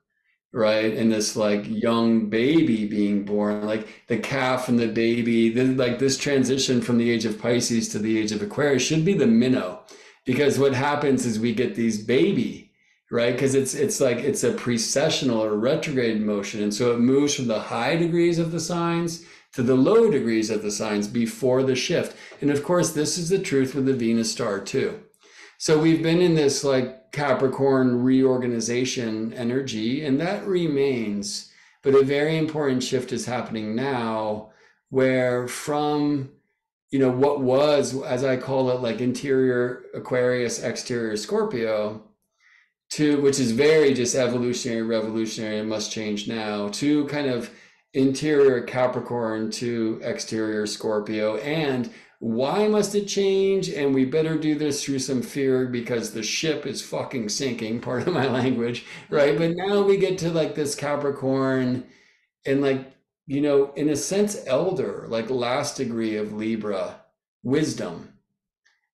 right? And this like young baby being born, like the calf and the baby, then like this transition from the age of Pisces to the age of Aquarius should be the minnow, because what happens is we get these baby, right? Because it's like, it's a precessional or retrograde motion. And so it moves from the high degrees of the signs to the low degrees of the signs before the shift. And of course, this is the truth with the Venus star too. So we've been in this like Capricorn reorganization energy, and that remains, but a very important shift is happening now, where from, what was, as I call it, like interior Aquarius, exterior Scorpio, to, which is very just evolutionary, revolutionary, and must change now, to kind of interior Capricorn to exterior Scorpio. And why must it change? And we better do this through some fear, because the ship is fucking sinking, part of my language, right? But now we get to like this Capricorn and like, in a sense, elder, like last degree of Libra, wisdom.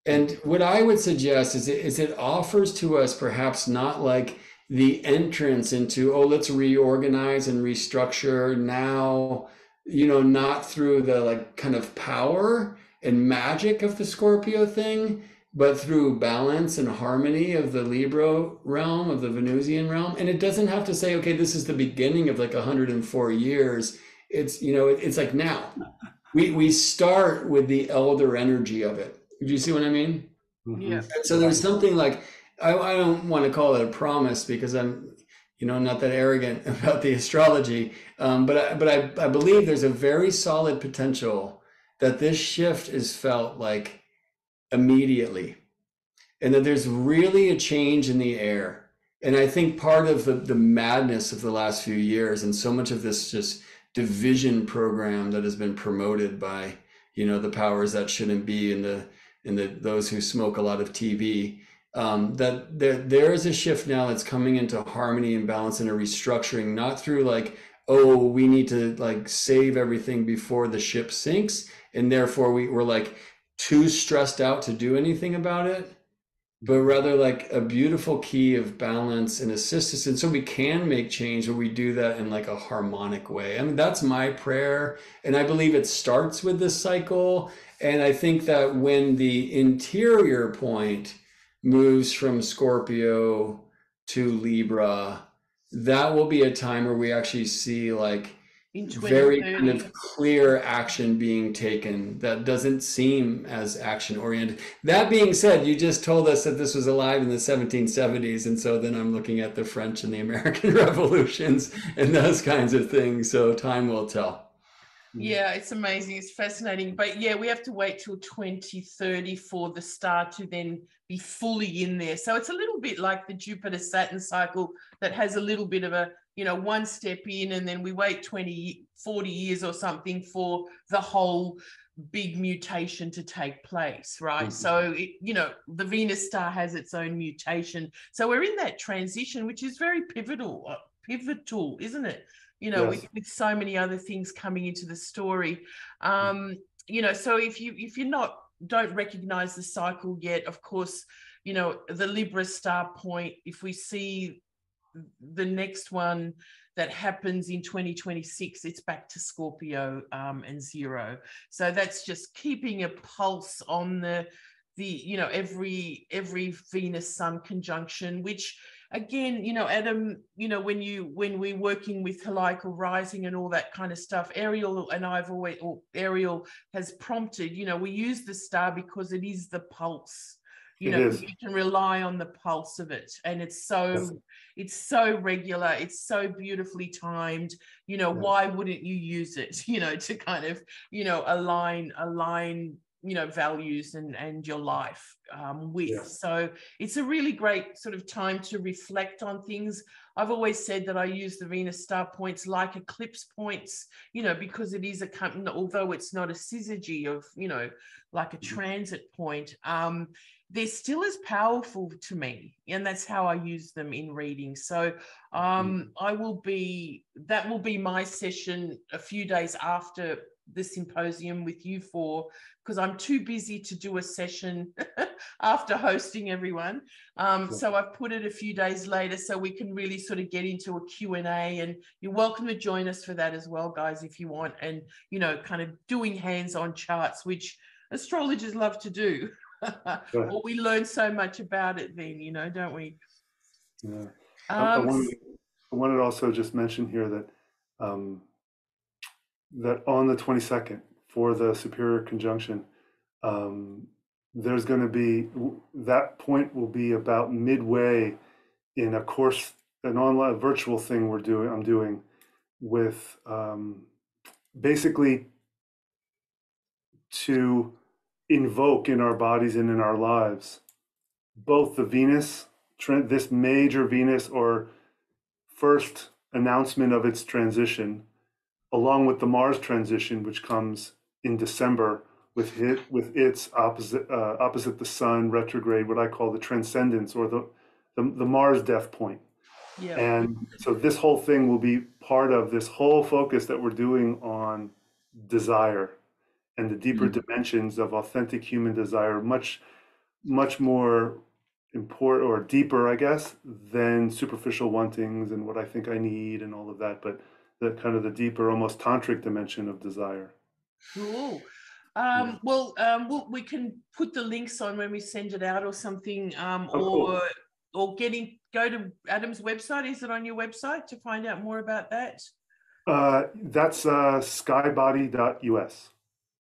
And what I would suggest is it offers to us perhaps not like the entrance into, let's reorganize and restructure now, not through the like kind of power and magic of the Scorpio thing, but through balance and harmony of the Libra realm, of the Venusian realm. And it doesn't have to say, okay, this is the beginning of like 104 years. It's, it's like now. We start with the elder energy of it. Do you see what I mean? Yeah. So there's something like, I don't want to call it a promise, because I'm, not that arrogant about the astrology, but I believe there's a very solid potential that this shift is felt like immediately, and that there's really a change in the air. And I think part of the madness of the last few years, and so much of this just division program that has been promoted by, the powers that shouldn't be, and those who smoke a lot of TV, that there is a shift now that's coming into harmony and balance and a restructuring, not through like, we need to like save everything before the ship sinks, and therefore we're like too stressed out to do anything about it, but rather like a beautiful key of balance and assistance. And so we can make change, but we do that in like a harmonic way. I mean, that's my prayer. And I believe it starts with this cycle. And I think that when the interior point moves from Scorpio to Libra, that will be a time where we actually see like very kind of clear action being taken that doesn't seem as action oriented. That being said, you just told us that this was alive in the 1770s. And so then I'm looking at the French and the American revolutions and those kinds of things. So time will tell. Yeah, it's amazing. It's fascinating. But yeah, we have to wait till 2030 for the star to then be fully in there. So it's a little bit like the Jupiter-Saturn cycle that has a little bit of a, one step in, and then we wait 20, 40 years or something for the whole big mutation to take place, right? So, the Venus star has its own mutation. So we're in that transition, which is very pivotal, isn't it? Yes. with so many other things coming into the story. So if you don't recognize the cycle yet, of course, the Libra star point, if we see the next one that happens in 2026, it's back to Scorpio and 0. So that's just keeping a pulse on the every Venus Sun conjunction, which again, Adam, when we're working with heliacal rising and all that kind of stuff, Ariel and Ariel has prompted, we use the star because it is the pulse. You can rely on the pulse of it, and it's so regular, it's so beautifully timed. Why wouldn't you use it, to kind of, align values and your life with. So it's a really great sort of time to reflect on things. I've always said that I use the Venus star points like eclipse points, because it is although it's not a syzygy of, like a transit point, they're still as powerful to me, and that's how I use them in reading. So that will be my session a few days after the symposium with you four, because I'm too busy to do a session after hosting everyone. So I've put it a few days later so we can really sort of get into a Q&A, and you're welcome to join us for that as well, guys, if you want, and, kind of doing hands-on charts, which astrologers love to do. Well, we learn so much about it then, don't we? Yeah. I wanted to also just mention here that that on the 22nd for the superior conjunction, there's going to be, that point will be about midway in a course, an online virtual thing I'm doing with basically to invoke in our bodies and in our lives both the Venus, this major Venus or first announcement of its transition, along with the Mars transition, which comes in December with its opposite the Sun retrograde, what I call the transcendence, or the Mars death point. Yeah. And so this whole thing will be part of this whole focus that we're doing on desire and the deeper dimensions of authentic human desire, much more important or deeper, I guess, than superficial wantings and what I think I need and all of that, but the kind of the deeper, almost tantric dimension of desire. Cool. We can put the links on when we send it out or something, cool. Or go to Adam's website. Is it on your website to find out more about that? That's skybody.us.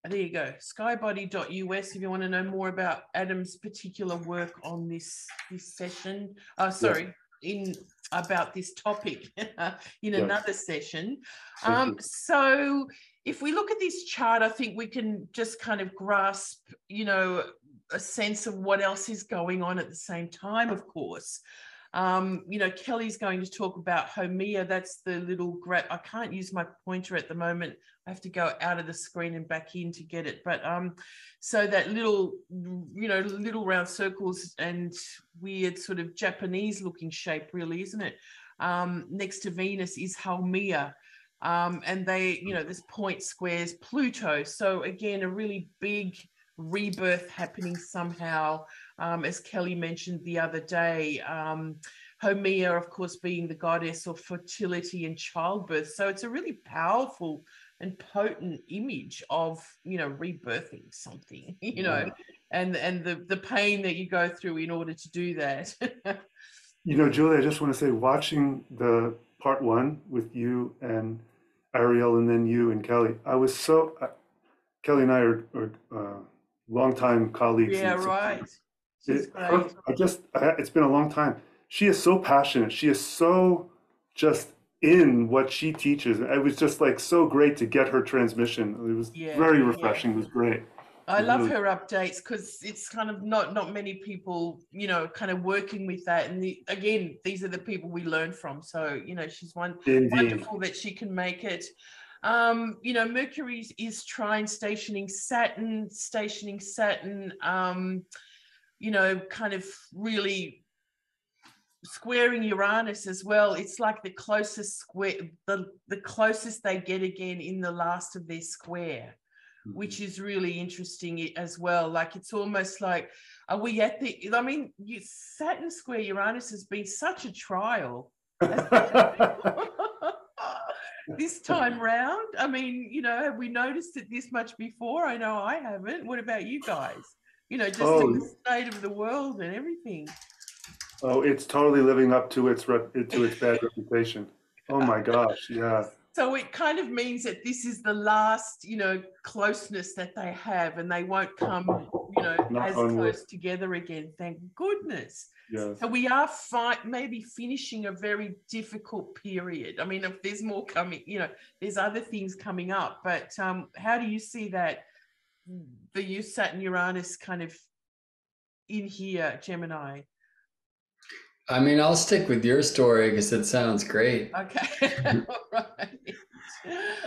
There you go, skybody.us, if you want to know more about Adam's particular work on this session. About this topic in another session. So if we look at this chart, I think we can just kind of grasp, a sense of what else is going on at the same time, of course. Kelly's going to talk about Haumea. That's the little I can't use my pointer at the moment. I have to go out of the screen and back in to get it. But so that little round circles and weird sort of Japanese looking shape, really, isn't it? Next to Venus is Haumea. And they, there's point squares, Pluto. So again, a really big rebirth happening somehow, as Kelly mentioned the other day. Haumea, of course, being the goddess of fertility and childbirth. So it's a really powerful and potent image of, rebirthing something, and the pain that you go through in order to do that. Julia, I just want to say, watching the part one with you and Ariel and then you and Kelly, I was Kelly and I are longtime colleagues. Yeah, right. It's been a long time. She is so passionate. She is so just in what she teaches. It was just like so great to get her transmission. It was very refreshing. It was great. I love her updates because it's kind of not many people, kind of working with that. And again, these are the people we learn from. So, she's wonderful that she can make it. Mercury is stationing Saturn, kind of really squaring Uranus as well. It's like the closest square, the closest they get again in the last of their square, which is really interesting as well. Like, it's almost like, are we at Saturn square Uranus has been such a trial. This time round, have we noticed it this much before? I know I haven't. What about you guys? just in Oh, the state of the world and everything. oh, it's totally living up to its bad reputation. Oh my gosh, yeah. So it kind of means that this is the last, closeness that they have, and they won't come, Knock as on wood. close together again. Thank goodness. Yes. So we are maybe finishing a very difficult period. I mean, if there's more coming, there's other things coming up. But how do you see that the Saturn Uranus kind of in here, Gemini? I mean, I'll stick with your story because it sounds great. Okay, all right.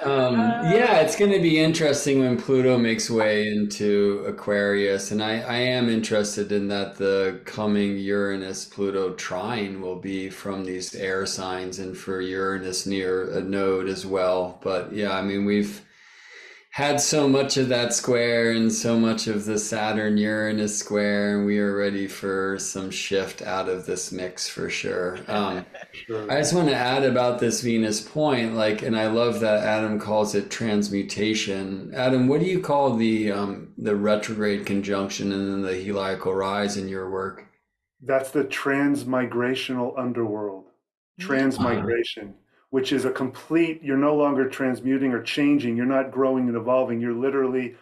Yeah, it's going to be interesting when Pluto makes way into Aquarius. And I am interested in that the coming Uranus-Pluto trine will be from these air signs and for Uranus near a node as well. But yeah, I mean, we've had so much of that square and so much of the Saturn Uranus square, and we are ready for some shift out of this mix for sure. Sure. I just want to add about this Venus point, and I love that Adam calls it transmutation. Adam, what do you call the retrograde conjunction and then the heliacal rise in your work? That's the transmigrational underworld. Transmigration, which is a complete, you're no longer transmuting or changing. You're not growing and evolving. You're literally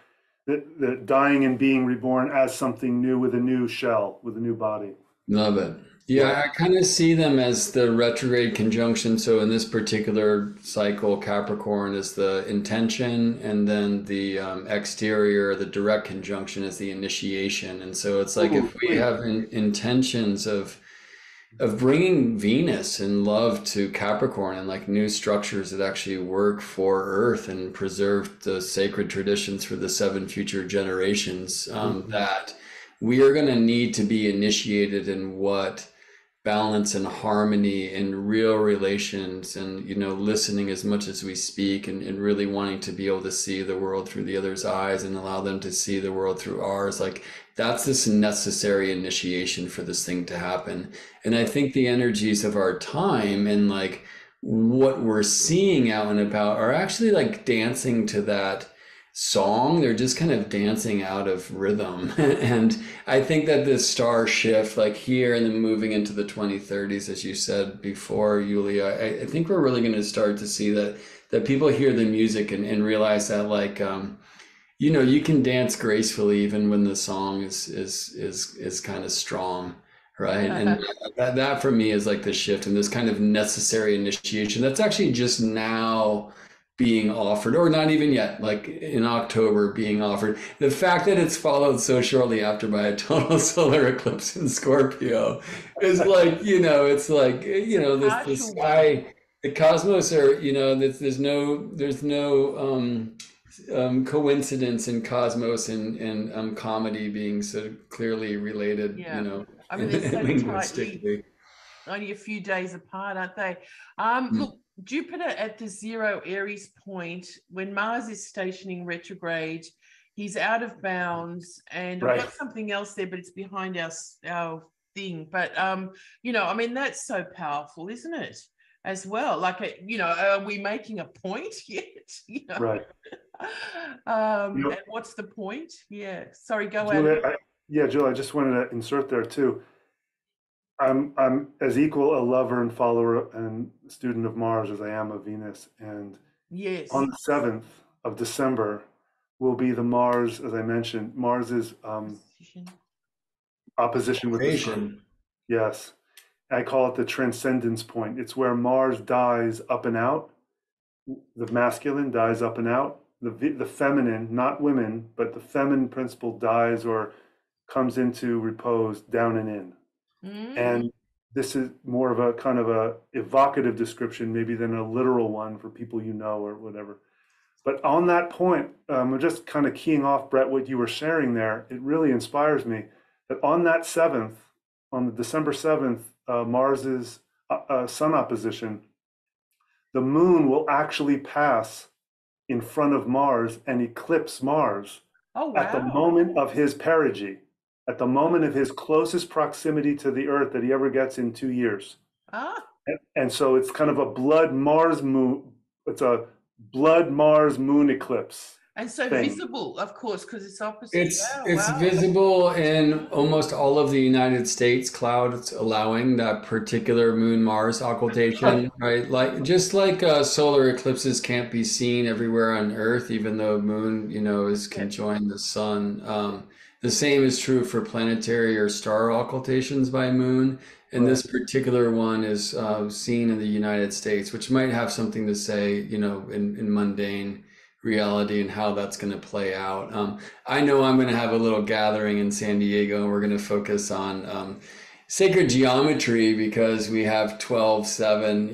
the dying and being reborn as something new with a new shell, with a new body. Love it. Yeah, I kind of see them as the retrograde conjunction. So in this particular cycle, Capricorn is the intention, and then the exterior, the direct conjunction is the initiation. And so it's like if we have intentions of bringing Venus and love to Capricorn and like new structures that actually work for Earth and preserve the sacred traditions for the 7 future generations, that we are going to need to be initiated in what balance and harmony in real relations, and listening as much as we speak, and really wanting to be able to see the world through the other's eyes and allow them to see the world through ours. Like that's this necessary initiation for this thing to happen. And I think the energies of our time and like what we're seeing out and about are actually like dancing to that song. They're just kind of dancing out of rhythm. And I think that this star shift, like here and then moving into the 2030s, as you said before, Julia, I think we're really going to start to see that people hear the music and realize that like, you can dance gracefully even when the song is kind of strong. Right. And that for me is like the shift and this kind of necessary initiation that's actually just now being offered, or not even yet, like in October being offered. The fact that it's followed so shortly after by a total solar eclipse in Scorpio is like, it's like, the sky, the cosmos are, there's no coincidence in cosmos and comedy being so clearly related, I mean, they're so linguistically. Only a few days apart, aren't they? Look, Jupiter at the 0 Aries point, when Mars is stationing retrograde, he's out of bounds, and I've got something else there, but it's behind our thing. But I mean, that's so powerful, isn't it? As well, like are we making a point yet? Right. And what's the point? Yeah. Sorry, go Julia, Jill, I just wanted to insert there too. I'm as equal a lover and follower and student of Mars as I am of Venus. And yes, on the 7th of December will be the Mars, as I mentioned, Mars's opposition with the Sun. Yes. I call it the transcendence point. It's where Mars dies up and out. The masculine dies up and out. The feminine, not women, but the feminine principle dies or comes into repose down and in. And this is more of a kind of a evocative description maybe than a literal one for people or whatever. But on that point, I'm just kind of keying off, Brett, what you were sharing there. It really inspires me that on that 7th, on the December 7th, Mars's Sun opposition, the moon will actually pass in front of Mars and eclipse Mars at the moment of his perigee. At the moment of his closest proximity to the Earth that he ever gets in 2 years. And so it's kind of a blood Mars moon. It's a blood Mars moon eclipse. And so thing. visible, of course, because it's opposite. It's visible in almost all of the United States clouds, allowing that particular Moon Mars occultation, right? Like just like solar eclipses can't be seen everywhere on Earth, even though Moon, is conjoined the Sun. The same is true for planetary or star occultations by Moon. And this particular one is seen in the United States, which might have something to say, in mundane reality and how that's going to play out. I know I'm going to have a little gathering in San Diego, and we're going to focus on sacred geometry because we have 12 signs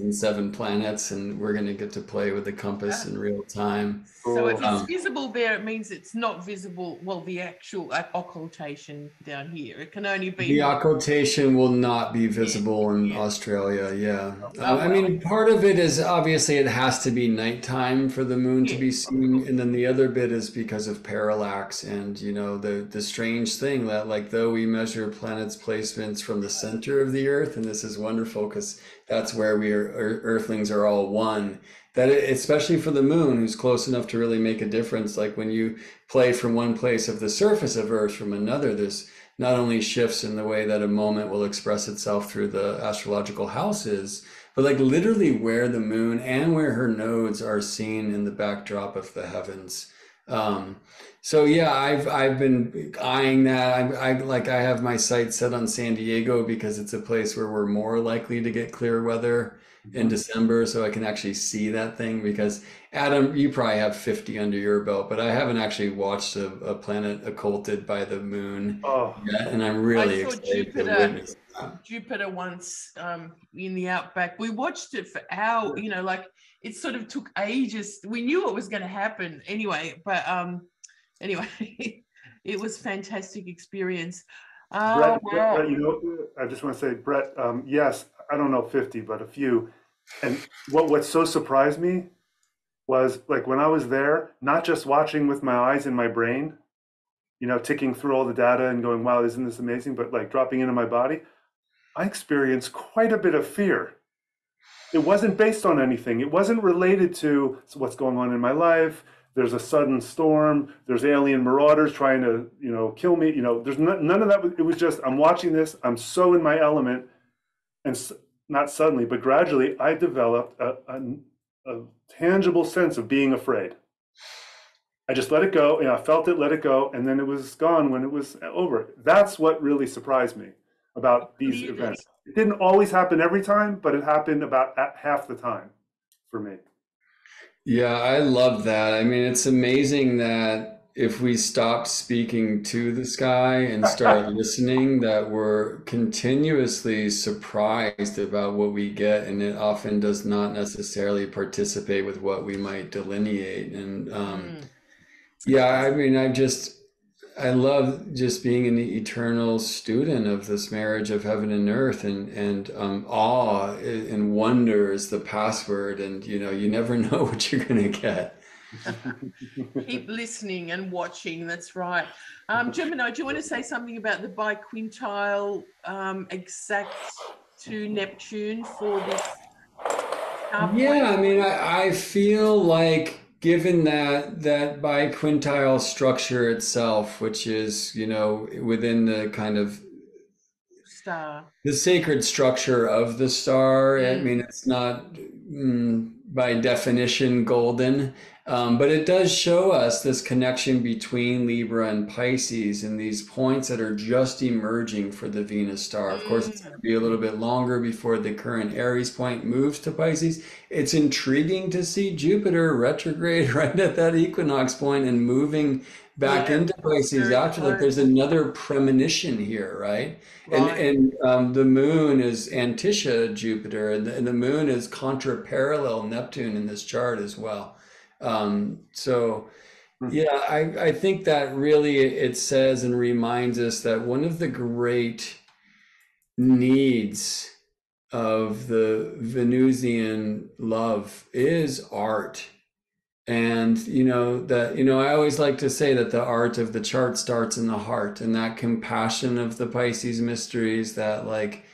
and 7 planets, and we're going to get to play with the compass in real time. So if it's visible there, it means it's not visible. Well, the actual occultation down here, it can only be the occultation will not be visible in Australia. I mean, part of it is obviously it has to be nighttime for the moon to be seen, and then the other bit is because of parallax and the strange thing that, like, though we measure planets' placements from the center of the Earth, and this is wonderful because that's where Earthlings are all one. That especially for the moon, who's close enough to really make a difference, like when you play from one place of the surface of Earth from another, there's not only shifts in the way that a moment will express itself through the astrological houses, but like literally where the moon and where her nodes are seen in the backdrop of the heavens. So yeah, I've been eyeing that. I have my sights set on San Diego because it's a place where we're more likely to get clear weather in December, so I can actually see that thing. Because Adam, you probably have 50 under your belt, but I haven't actually watched a planet occulted by the moon yet, and I'm really excited to witness that. Jupiter once in the outback. We watched it for hours. Like it sort of took ages. We knew it was going to happen anyway, but anyway, it was fantastic experience. Brett, I just want to say, Brett, yes, I don't know 50, but a few. And what so surprised me was, like, when I was there, not just watching with my eyes and my brain, ticking through all the data and going, wow, isn't this amazing? But like dropping into my body, I experienced quite a bit of fear. It wasn't based on anything. It wasn't related to what's going on in my life. There's a sudden storm. There's alien marauders trying to, kill me. There's none of that. It was just, I'm watching this. I'm so in my element. And not suddenly, but gradually, I developed a tangible sense of being afraid. I just let it go. I felt it, let it go. And then it was gone when it was over. That's what really surprised me about these events. It didn't always happen every time, but it happened about half the time for me. Yeah, I love that. I mean, it's amazing that if we stopped speaking to the sky and start listening, that we're continuously surprised about what we get, and it often does not necessarily participate with what we might delineate. And I mean, I love just being an eternal student of this marriage of heaven and earth, and awe and wonder is the password, and you never know what you're going to get. Keep listening and watching. That's right. Gemini, do you want to say something about the biquintile exact to Neptune for this? I mean, I feel like, given that biquintile structure itself, which is, within the kind of star, the sacred structure of the star, I mean, it's not by definition golden, but it does show us this connection between Libra and Pisces and these points that are just emerging for the Venus star. Of course, it's going to be a little bit longer before the current Aries point moves to Pisces. It's intriguing to see Jupiter retrograde right at that equinox point and moving back into Pisces after. Like, there's another premonition here, right? And the moon is antitia Jupiter, and the moon is contra-parallel Neptune in this chart as well. I think that really it says and reminds us that one of the great needs of the Venusian love is art. And, I always like to say that the art of the chart starts in the heart, and that compassion of the Pisces mysteries, that, like,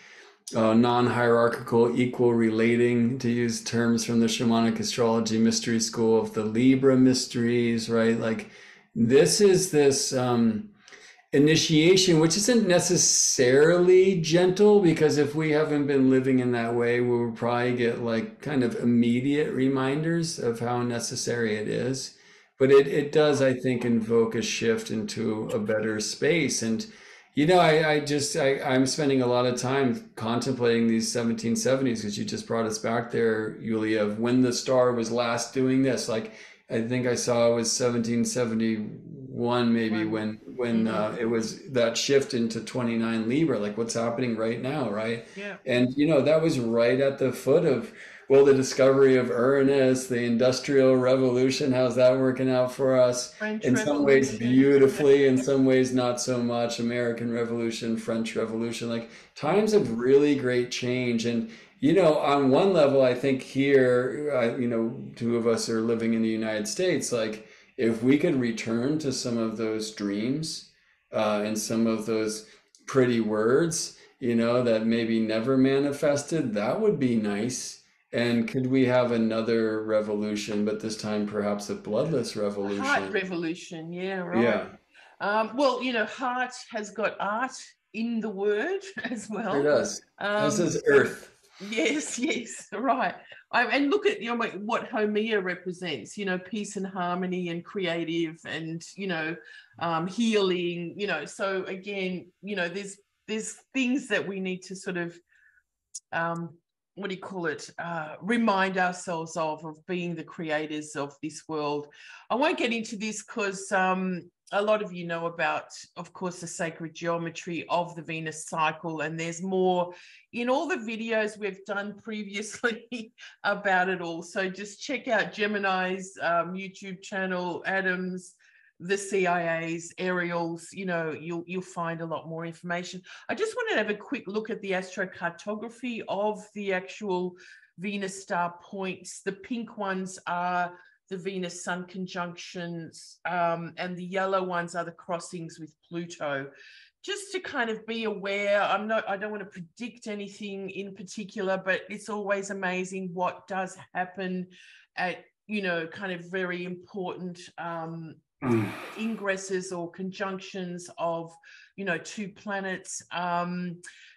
non-hierarchical, equal relating, to use terms from the shamanic astrology mystery school of the Libra mysteries, right? Like this is this initiation, which isn't necessarily gentle, because if we haven't been living in that way, we'll probably get like kind of immediate reminders of how necessary it is. But it does, I think, invoke a shift into a better space. And I'm spending a lot of time contemplating these 1770s, because you just brought us back there, Yulia, of when the star was last doing this. Like, I think I saw it was 1771, maybe, when it was that shift into 29 Libra. Like, what's happening right now, right? Yeah. And that was right at the foot of, well, the discovery of Uranus, the Industrial Revolution. How's that working out for us? French In some ways Revolution. beautifully, in some ways not so much. American Revolution, French Revolution, like times of really great change. And on one level, I think here, two of us are living in the United States. Like, if we could return to some of those dreams and some of those pretty words, that maybe never manifested, that would be nice. And could we have another revolution, but this time perhaps a bloodless revolution? Heart revolution, yeah, right. Yeah. Well, heart has got art in the word as well. It does. As does Earth. Yes, right. And look at what Homea represents. Peace and harmony and creative and healing. So again, there's things that we need to sort of remind ourselves of being the creators of this world. I won't get into this because a lot of you know about, of course, the sacred geometry of the Venus cycle, and there's more in all the videos we've done previously about it all. So just check out Gemini's YouTube channel, Adam's, the CIA's, Ariel's. You'll find a lot more information. I just wanted to have a quick look at the astrocartography of the actual Venus star points. The pink ones are the Venus Sun conjunctions, and the yellow ones are the crossings with Pluto. Just to kind of be aware, I don't want to predict anything in particular, but it's always amazing what does happen at kind of very important ingresses or conjunctions of two planets.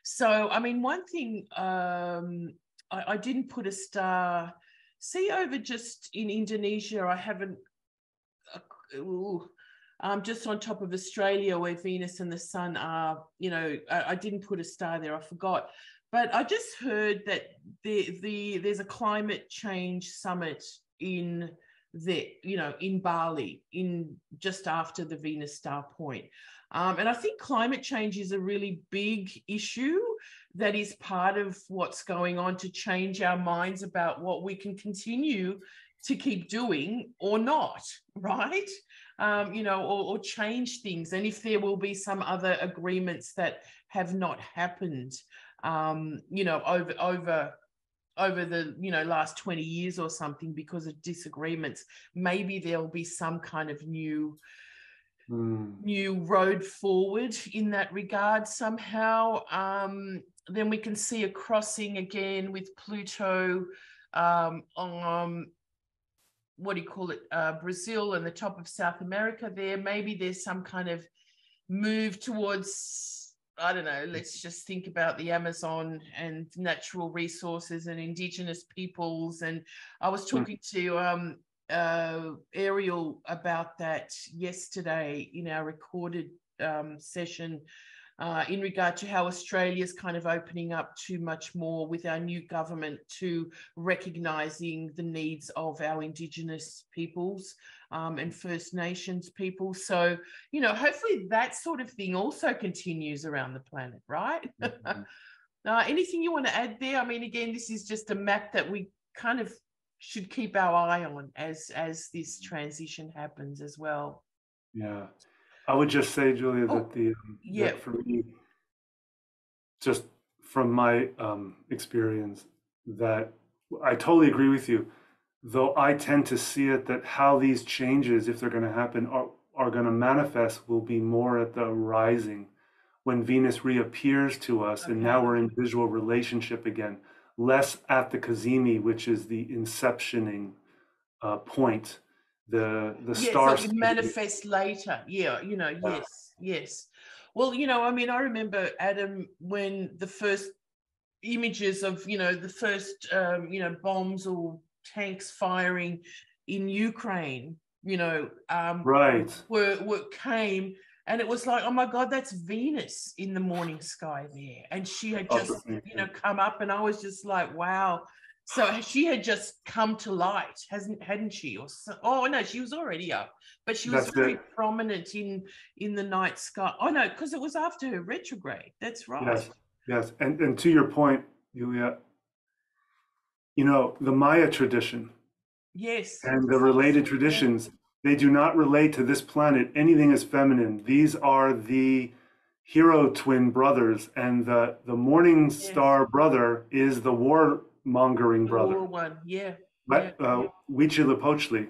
So I mean, one thing, I didn't put a star. See, over just in Indonesia, I haven't just on top of Australia, where Venus and the Sun are, I didn't put a star there, I forgot. But I just heard that there's a climate change summit in Bali, just after the Venus star point. And I think climate change is a really big issue that is part of what's going on to change our minds about what we can continue to keep doing or not, right? Or change things. And if there will be some other agreements that have not happened, over the last 20 years or something because of disagreements, maybe there'll be some kind of new road forward in that regard somehow. Then we can see a crossing again with Pluto on Brazil and the top of South America there. Maybe there's some kind of move towards, I don't know, let's just think about the Amazon and natural resources and indigenous peoples. And I was talking to Ariel about that yesterday in our recorded session, in regard to how Australia's kind of opening up to much more with our new government to recognising the needs of our indigenous peoples and First Nations people. So, hopefully that sort of thing also continues around the planet, right? Anything you want to add there? I mean, again, this is just a map that we kind of should keep our eye on as this transition happens as well. Yeah. I would just say, Julia, that that for me, just from my experience, that I totally agree with you. Though I tend to see it that how these changes, if they're going to happen, are going to manifest, will be more at the rising, when Venus reappears to us, and now we're in visual relationship again, less at the cazimi, which is the inceptioning point, the star. So it manifests later. Yeah, yes. Well, I mean, I remember, Adam, when the first images of, the first, bombs or tanks firing in Ukraine, Right. were came, and it was like, oh my God, that's Venus in the morning sky there. And she had just, come up, and I was just like, wow. So she had just come to light, hadn't she? Or oh no, she was already up, but she was very prominent in the night sky. Oh no, because it was after her retrograde. That's right. Yes. And to your point, Julia, the Maya tradition. Yes. And the related traditions, they do not relate to this planet anything as feminine. These are the hero twin brothers, and the morning star brother is the warmongering brother. War one, Huitzilopochtli,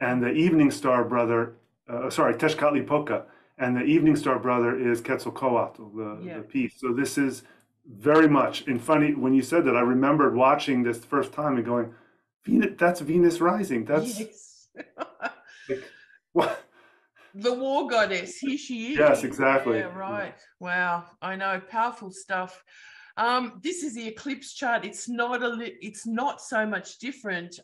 and the evening star brother, Tezcatlipoca, and the evening star brother is Quetzalcoatl, the peace. So this is very much, and funny, when you said that, I remembered watching this the first time and going, that's Venus rising. That's what? The war goddess. Here she is. Yes, exactly. Yeah, right. Wow. I know. Powerful stuff. This is the eclipse chart. It's not so much different.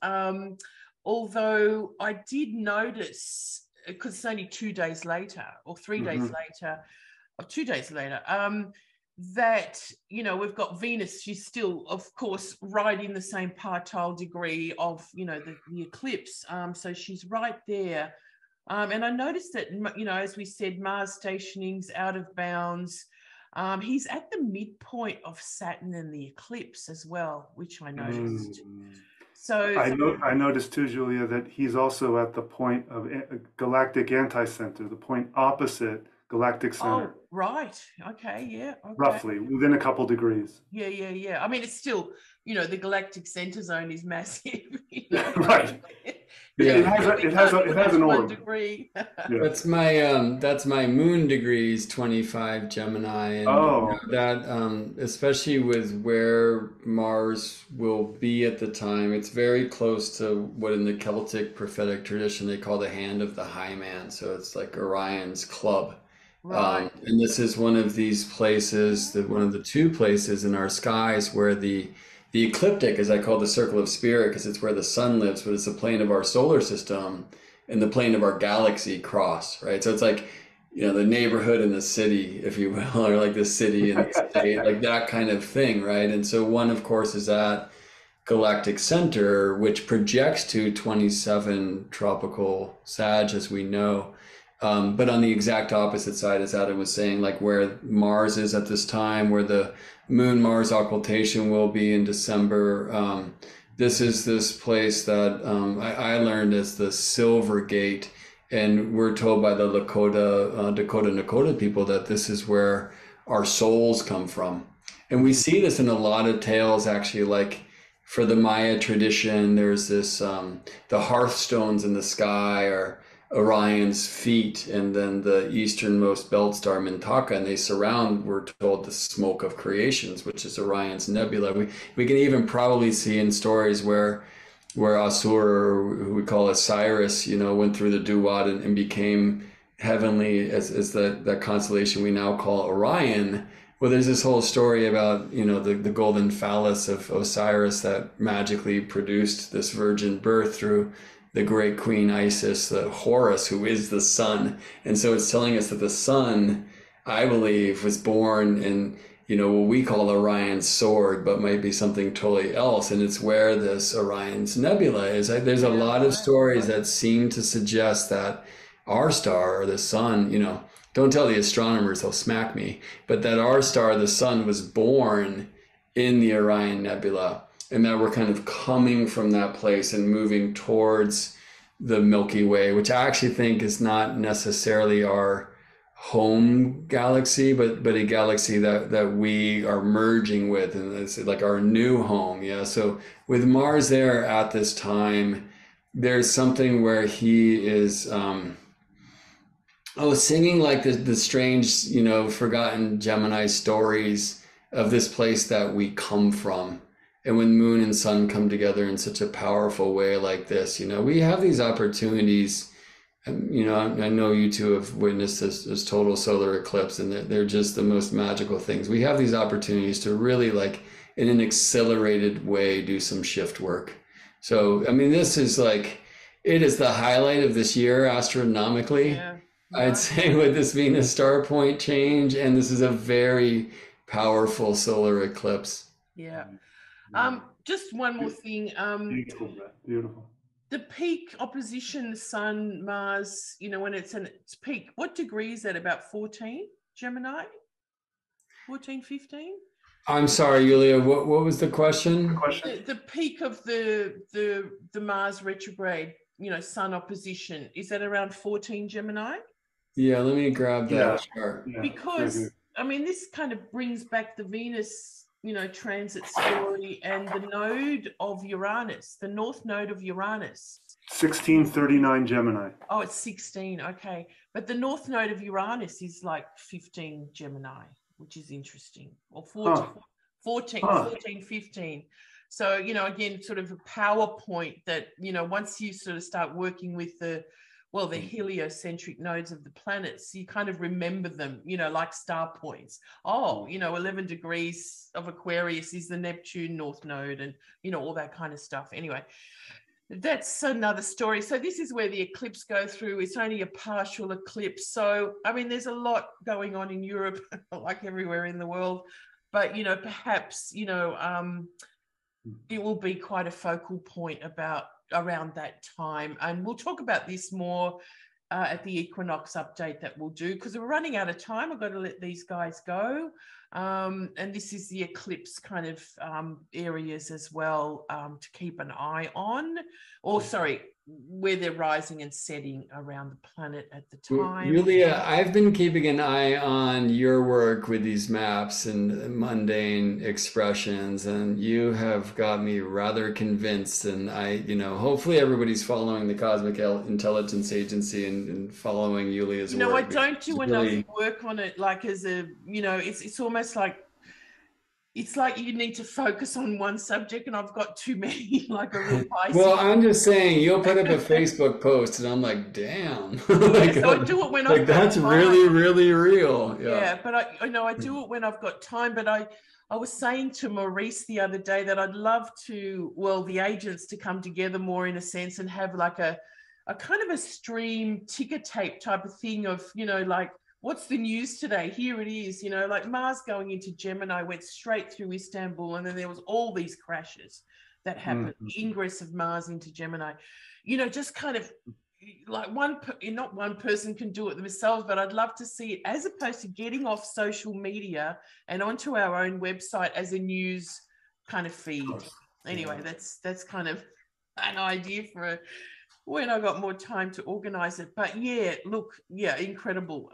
Although I did notice, because it's only 2 days later, or 3 days later, or 2 days later, that, we've got Venus. She's still, of course, right in the same partile degree of, the eclipse. So she's right there. And I noticed that, as we said, Mars stationing's out of bounds. He's at the midpoint of Saturn and the eclipse as well, which I noticed. So I noticed too, Julia, that he's also at the point of galactic anti-center, the point opposite galactic center. Oh, right. Okay, yeah. Okay. Roughly, within a couple degrees. Yeah. I mean, it's still, the galactic center zone is massive. Right. It has an orb. Degree. That's my moon degrees 25 Gemini, and that especially with where Mars will be at the time, it's very close to what in the Celtic prophetic tradition they call the hand of the high man. So it's like Orion's club. Right. And this is one of these places, one of the two places in our skies where the ecliptic, as I call the circle of spirit, because it's where the sun lives, but it's the plane of our solar system and the plane of our galaxy cross, right? So it's like, the neighborhood and the city, if you will, or like the city and the state, like that kind of thing, right? And so one, of course, is at galactic center, which projects to 27 tropical Sag, as we know. But on the exact opposite side, as Adam was saying, like where Mars is at this time, where the Moon-Mars occultation will be in December. This is this place that I learned as the Silver Gate, and we're told by the Dakota people that this is where our souls come from. And we see this in a lot of tales, actually, like for the Maya tradition, there's this, the hearthstones in the sky are Orion's feet, and then the easternmost belt star Mintaka, and they surround, we're told, the smoke of creations, which is Orion's nebula. We can even probably see in stories where Asur, or who we call Osiris, went through the Duat and became heavenly as that constellation we now call Orion. Well, there's this whole story about, the golden phallus of Osiris that magically produced this virgin birth through the great queen Isis, the Horus, who is the sun. And so it's telling us that the sun, I believe, was born in, what we call Orion's sword, but might be something totally else. And it's where this Orion's nebula is. There's a lot of stories that seem to suggest that our star, or the sun, don't tell the astronomers, they'll smack me, but that our star, the sun, was born in the Orion Nebula. And that we're kind of coming from that place and moving towards the Milky Way, which I actually think is not necessarily our home galaxy, but a galaxy that we are merging with, and it's like our new home. Yeah. So with Mars there at this time, there's something where he is Oh, singing like the strange, forgotten Gemini stories of this place that we come from. And when moon and sun come together in such a powerful way like this, we have these opportunities. And, I know you two have witnessed this total solar eclipse, and they're just the most magical things. We have these opportunities to really, like, in an accelerated way, do some shift work. So, I mean, this is like, it is the highlight of this year astronomically. Yeah. I'd say with this Venus star point change, and this is a very powerful solar eclipse. Yeah. Just one more thing. Beautiful, Brett. Beautiful. The peak opposition, the Sun, Mars, when it's in its peak, what degree is that? About 14, Gemini? 14, 15? I'm sorry, Julia, what was the question? The peak of the Mars retrograde, Sun opposition, is that around 14 Gemini? Yeah, let me grab that chart. Yeah, because, I mean, this kind of brings back the Venus, transit story and the node of Uranus, the north node of Uranus. 1639 Gemini. Oh, it's 16. Okay. But the north node of Uranus is like 15 Gemini, which is interesting. Or 14, 15. So, again, sort of a PowerPoint that, once you sort of start working with the heliocentric nodes of the planets, you kind of remember them, like star points. Oh, 11 degrees of Aquarius is the Neptune north node, and, all that kind of stuff. Anyway, that's another story. So this is where the eclipse go through. It's only a partial eclipse. So, I mean, there's a lot going on in Europe, like everywhere in the world. But, perhaps, it will be quite a focal point around that time. And we'll talk about this more at the equinox update that we'll do, because we're running out of time. I've got to let these guys go. And this is the eclipse kind of areas as well to keep an eye on. Or sorry, where they're rising and setting around the planet at the time. Julia, I've been keeping an eye on your work with these maps and mundane expressions, and you have got me rather convinced. And hopefully everybody's following the Cosmic Intelligence Agency and following Julia's work. I don't do enough work on it. Like it's almost like, it's like you need to focus on one subject, and I've got too many, like a real Pisces. Well, I'm just saying, you'll put up a Facebook post, and I'm like, damn. So I do it when I've got that's time. really, really real. Yeah, but I do it when I've got time. But I was saying to Maurice the other day that I'd love to, the agents to come together more in a sense and have like a kind of a stream ticker tape type of thing of, like, what's the news today? Here it is, like Mars going into Gemini went straight through Istanbul, and then there was all these crashes that happened, the ingress of Mars into Gemini, just kind of like not one person can do it themselves, but I'd love to see it as opposed to getting off social media and onto our own website as a news kind of feed. Anyway, that's kind of an idea for when I got more time to organize it. But incredible.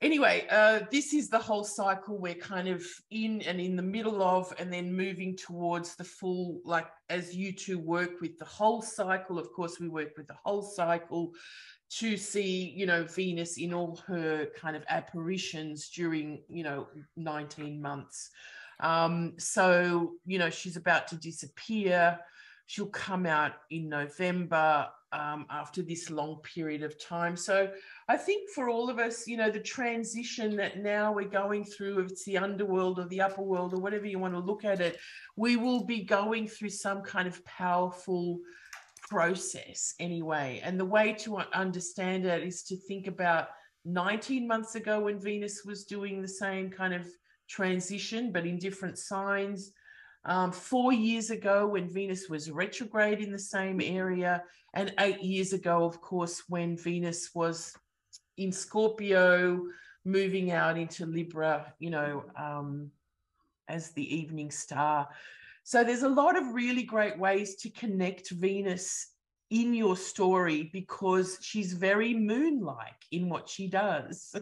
Anyway, this is the whole cycle we're kind of in the middle of, and then moving towards the full, like, as you two work with the whole cycle, of course, we work with the whole cycle to see, Venus in all her kind of apparitions during, 19 months. So, she's about to disappear. She'll come out in November after this long period of time. So I think for all of us, the transition that now we're going through, if it's the underworld or the upper world or whatever you want to look at it, we will be going through some kind of powerful process anyway. And the way to understand it is to think about 19 months ago when Venus was doing the same kind of transition, but in different signs. 4 years ago when Venus was retrograde in the same area, and 8 years ago, of course, when Venus was in Scorpio, moving out into Libra, as the evening star. So there's a lot of really great ways to connect Venus in your story, because she's very moon-like in what she does,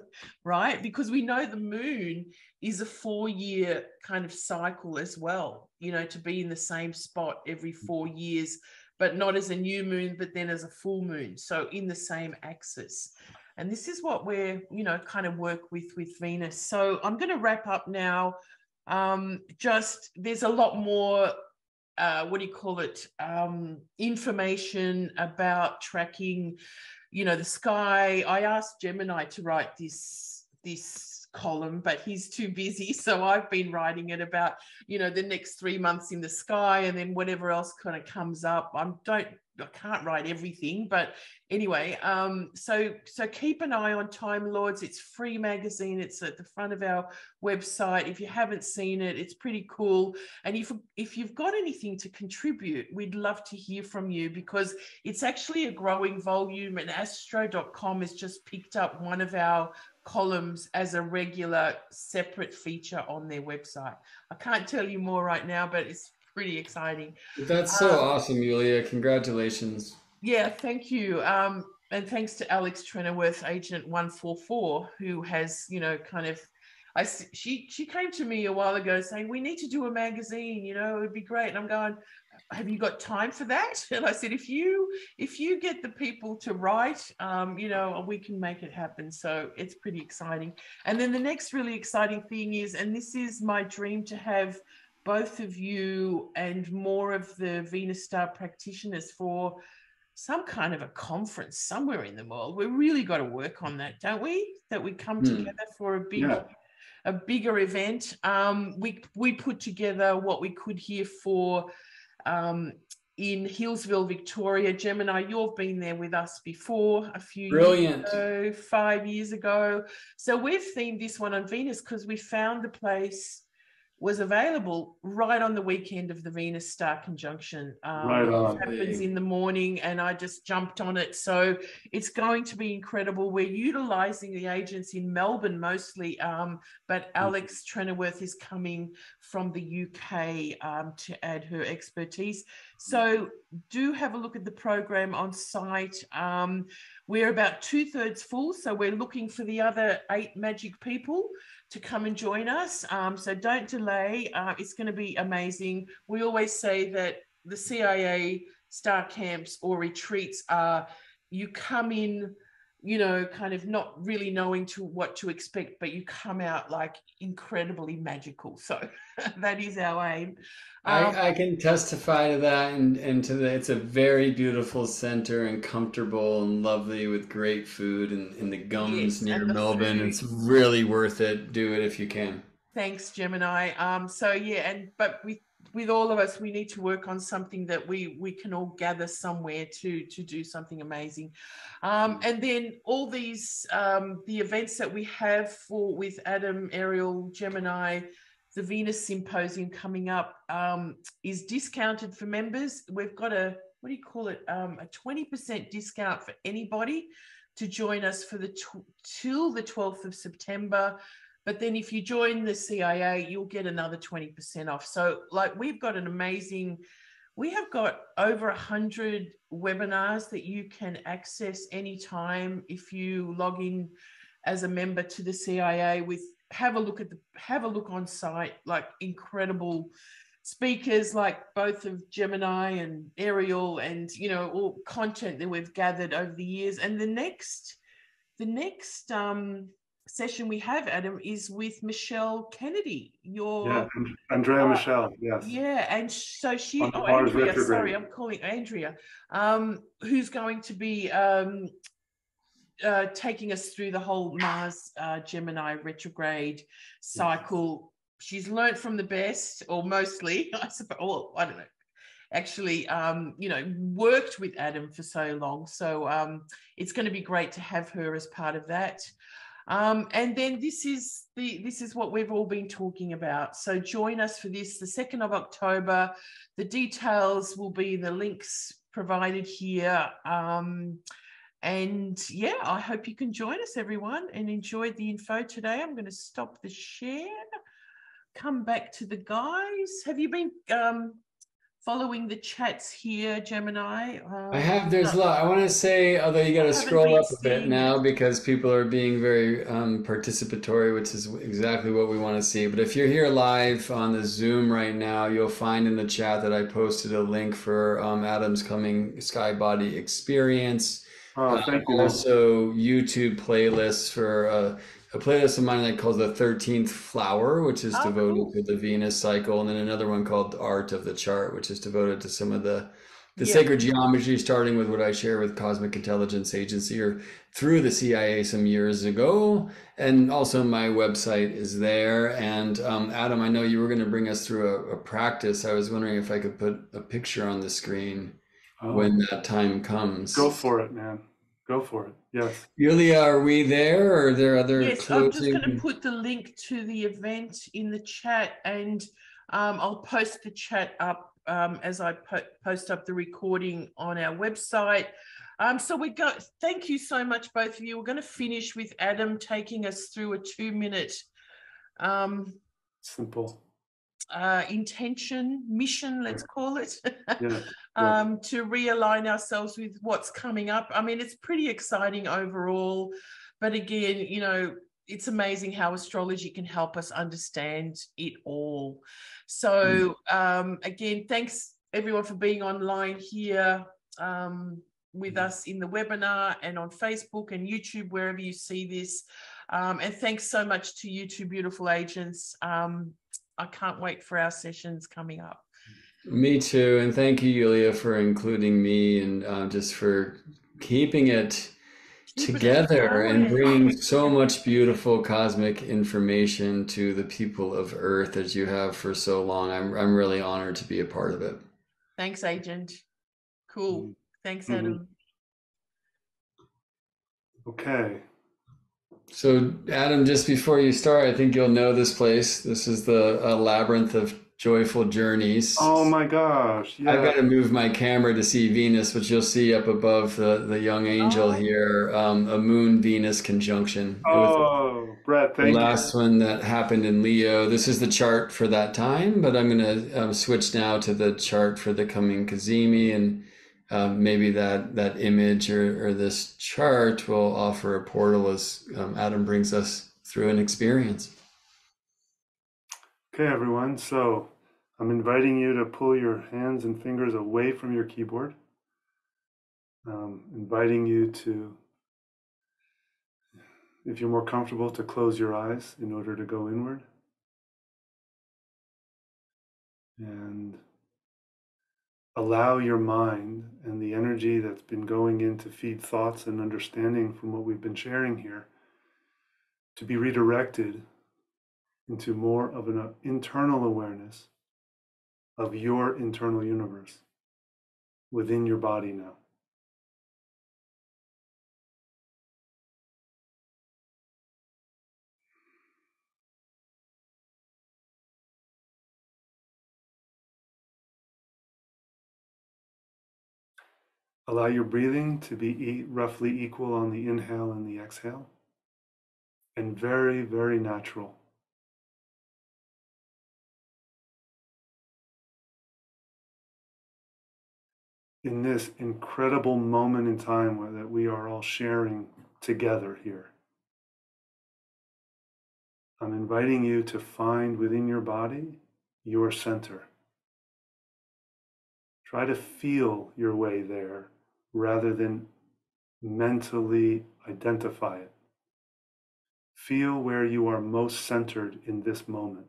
right? Because we know the moon is a 4-year kind of cycle as well, to be in the same spot every 4 years, but not as a new moon, but then as a full moon. So in the same axis. And this is what we're, kind of work with Venus. So I'm going to wrap up now. Just there's a lot more, information about tracking, the sky. I asked Gemini to write this column, but he's too busy. So I've been writing it about, the next 3 months in the sky, and then whatever else kind of comes up. I can't write everything, but anyway, so keep an eye on Time Lords. It's free magazine. It's at the front of our website. If you haven't seen it, it's pretty cool. And if you've got anything to contribute, we'd love to hear from you, because it's actually a growing volume, and astro.com has just picked up one of our columns as a regular separate feature on their website. I can't tell you more right now, but it's pretty exciting. That's so awesome, Julia. Congratulations. Yeah, thank you. And thanks to Alex Trenoweth, Agent 144, who has, she came to me a while ago saying, we need to do a magazine, it would be great. And I'm going, have you got time for that? And I said, if you get the people to write, we can make it happen. So it's pretty exciting. And then the next really exciting thing is, and this is my dream, to have both of you and more of the Venus Star practitioners for some kind of a conference somewhere in the world. We really got to work on that, don't we? That we come together for a bigger event. We put together what we could here for in Hillsville, Victoria. Gemini, you've been there with us before a few years ago, 5 years ago. So we've themed this one on Venus because we found the place was available right on the weekend of the Venus Star conjunction. Right on. It happens in the morning, and I just jumped on it. So it's going to be incredible. We're utilizing the agents in Melbourne mostly, but Alex Trenoweth is coming from the UK to add her expertise. So do have a look at the program on site. We're about 2/3 full, so we're looking for the other 8 magic people to come and join us. So don't delay. It's going to be amazing. We always say that the CIA star camps or retreats are, you come in, kind of not really knowing what to expect, but you come out like incredibly magical. So that is our aim. I can testify to that, and to that. It's a very beautiful center and comfortable and lovely with great food and the gums near Melbourne. It's really worth it. Do it if you can. Thanks, Gemini. So yeah, but with all of us, we need to work on something that we can all gather somewhere to do something amazing. And then all these the events that we have with Adam, Ariel, Gemini, the Venus Symposium coming up is discounted for members. We've got a 20% discount for anybody to join us for till the 12th of September. But then if you join the CIA, you'll get another 20% off. So we've got we have got over 100 webinars that you can access anytime if you log in as a member to the CIA. Have a look on site, incredible speakers like both of Gemini and Ariel, and all content that we've gathered over the years. And the next session we have, Adam, is with Michelle Kennedy. Andrea Michelle, yes. Yeah, and so I'm calling Andrea, who's going to be taking us through the whole Mars Gemini retrograde cycle. She's learned from the best, or mostly, I suppose, or I don't know, actually, worked with Adam for so long. So it's going to be great to have her as part of that. And then this is what we've all been talking about. So join us for this, the 2nd of October. The details will be in the links provided here. And yeah, I hope you can join us, everyone, and enjoy the info today. I'm going to stop the share, come back to the guys. Have you been following the chats here, Gemini? I have. There's a lot. I want to say, although you got to scroll up a bit now because people are being very participatory, which is exactly what we want to see. But if you're here live on the Zoom right now, you'll find in the chat that I posted a link for Adam's coming Sky Body experience. Oh, thank you, man. Also, YouTube playlists for a playlist of mine that calls the 13th Flower, which is Oh, devoted cool. to the Venus cycle, and then another one called Art of the Chart, which is devoted to some of the Yeah. sacred geometry, starting with what I share with Cosmic Intelligence Agency or through the CIA some years ago. And also my website is there. And Adam, I know you were going to bring us through a practice. I was wondering if I could put a picture on the screen Oh, when that time go comes. for it, man. Go for it. Yes. Yulia, are we there or are there other Yes, I'm just going to closing? put the link to the event in the chat, and I'll post the chat up as I post up the recording on our website. So we go. Thank you so much, both of you. We're going to finish with Adam taking us through a 2-minute um, Simple. intention, mission, let's call it, Yes. Yes. to realign ourselves with what's coming up. I mean, it's pretty exciting overall, but again, you know, it's amazing how astrology can help us understand it all. So again, thanks everyone for being online here with us in the webinar and on Facebook and YouTube, wherever you see this. And thanks so much to you two beautiful agents. I can't wait for our sessions coming up. Me too. And thank you, Yulia, for including me and just for keeping it together and bringing so much beautiful cosmic information to the people of Earth as you have for so long. I'm really honored to be a part of it. Thanks, Agent. Cool. Thanks, Mm-hmm. Adam. Okay. So, Adam, just before you start, I think you'll know this place. This is the Labyrinth of Joyful Journeys. Oh my gosh. Yeah. I've got to move my camera to see Venus, which you'll see up above the young angel here, a Moon Venus conjunction. It was Oh, Brett, the thank you. last one that happened in Leo. This is the chart for that time, but I'm going to switch now to the chart for the coming Kazemi, and maybe that image or this chart will offer a portal as Adam brings us through an experience. Okay, everyone. So I'm inviting you to pull your hands and fingers away from your keyboard. Inviting you to, if you're more comfortable, to close your eyes in order to go inward. And allow your mind and the energy that's been going in to feed thoughts and understanding from what we've been sharing here to be redirected into more of an internal awareness of your internal universe within your body now. Allow your breathing to be roughly equal on the inhale and the exhale, and very, very natural. In this incredible moment in time that we are all sharing together here, I'm inviting you to find within your body your center. Try to feel your way there rather than mentally identify it. Feel where you are most centered in this moment.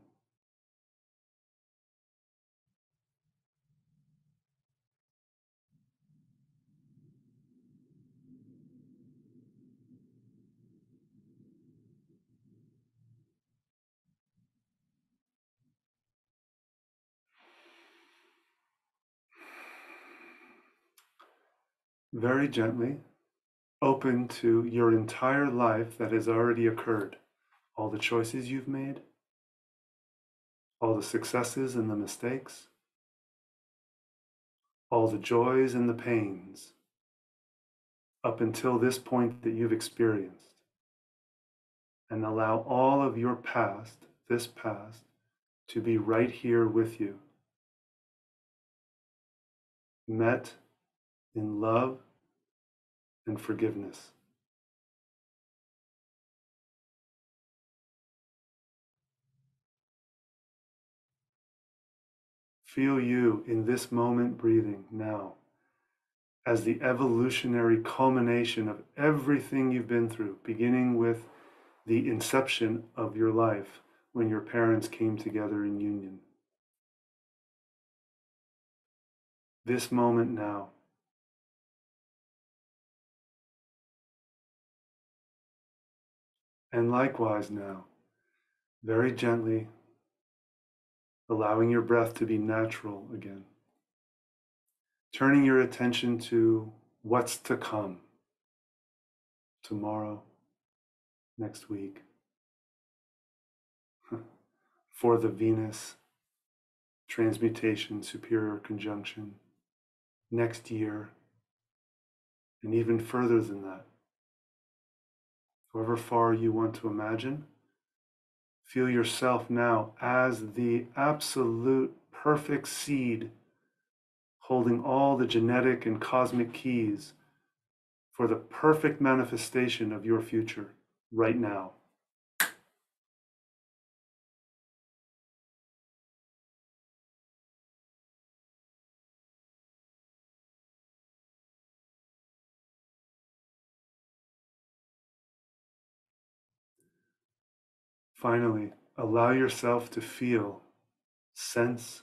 Very gently, open to your entire life that has already occurred. All the choices you've made, all the successes and the mistakes, all the joys and the pains, up until this point that you've experienced. And allow all of your past, this past, to be right here with you, met in love and forgiveness. Feel you in this moment breathing now, as the evolutionary culmination of everything you've been through, beginning with the inception of your life when your parents came together in union. This moment now. And likewise now, very gently, allowing your breath to be natural again. Turning your attention to what's to come, tomorrow, next week, for the Venus transmutation, superior conjunction, next year, and even further than that. However far you want to imagine, feel yourself now as the absolute perfect seed holding all the genetic and cosmic keys for the perfect manifestation of your future right now. Finally, allow yourself to feel, sense,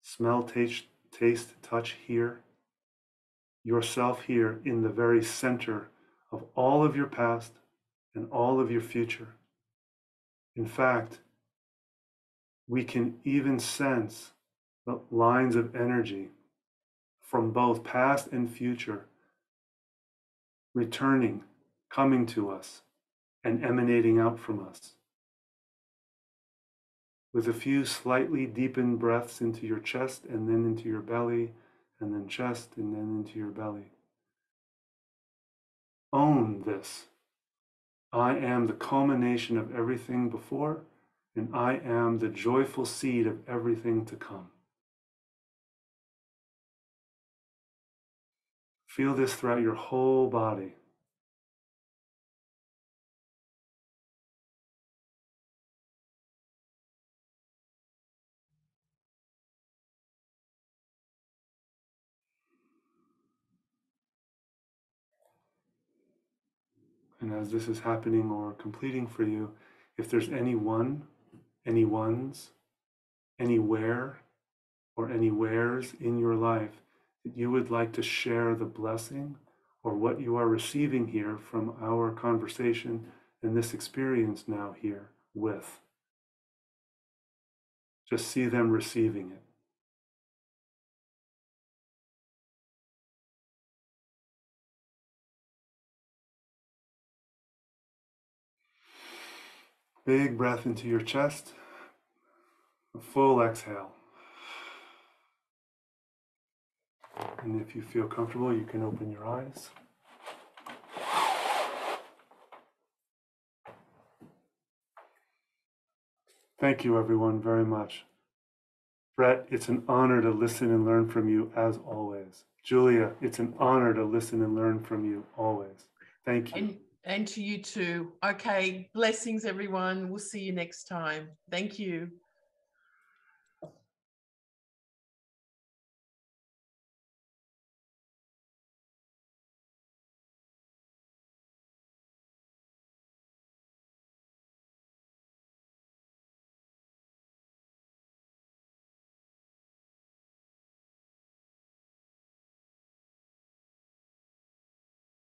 smell, taste, touch here, yourself here in the very center of all of your past and all of your future. In fact, we can even sense the lines of energy from both past and future returning, coming to us, and emanating out from us. With a few slightly deepened breaths into your chest and then into your belly, and then chest and then into your belly. Own this. I am the culmination of everything before, and I am the joyful seed of everything to come. Feel this throughout your whole body. And as this is happening or completing for you, if there's anyone, any ones, anywhere, or anywheres in your life that you would like to share the blessing or what you are receiving here from our conversation and this experience now here with, just see them receiving it. Big breath into your chest, a full exhale. And if you feel comfortable, you can open your eyes. Thank you, everyone, very much. Brett, it's an honor to listen and learn from you as always. Julia, it's an honor to listen and learn from you always. Thank you. And to you too. Okay, blessings, everyone. We'll see you next time. Thank you.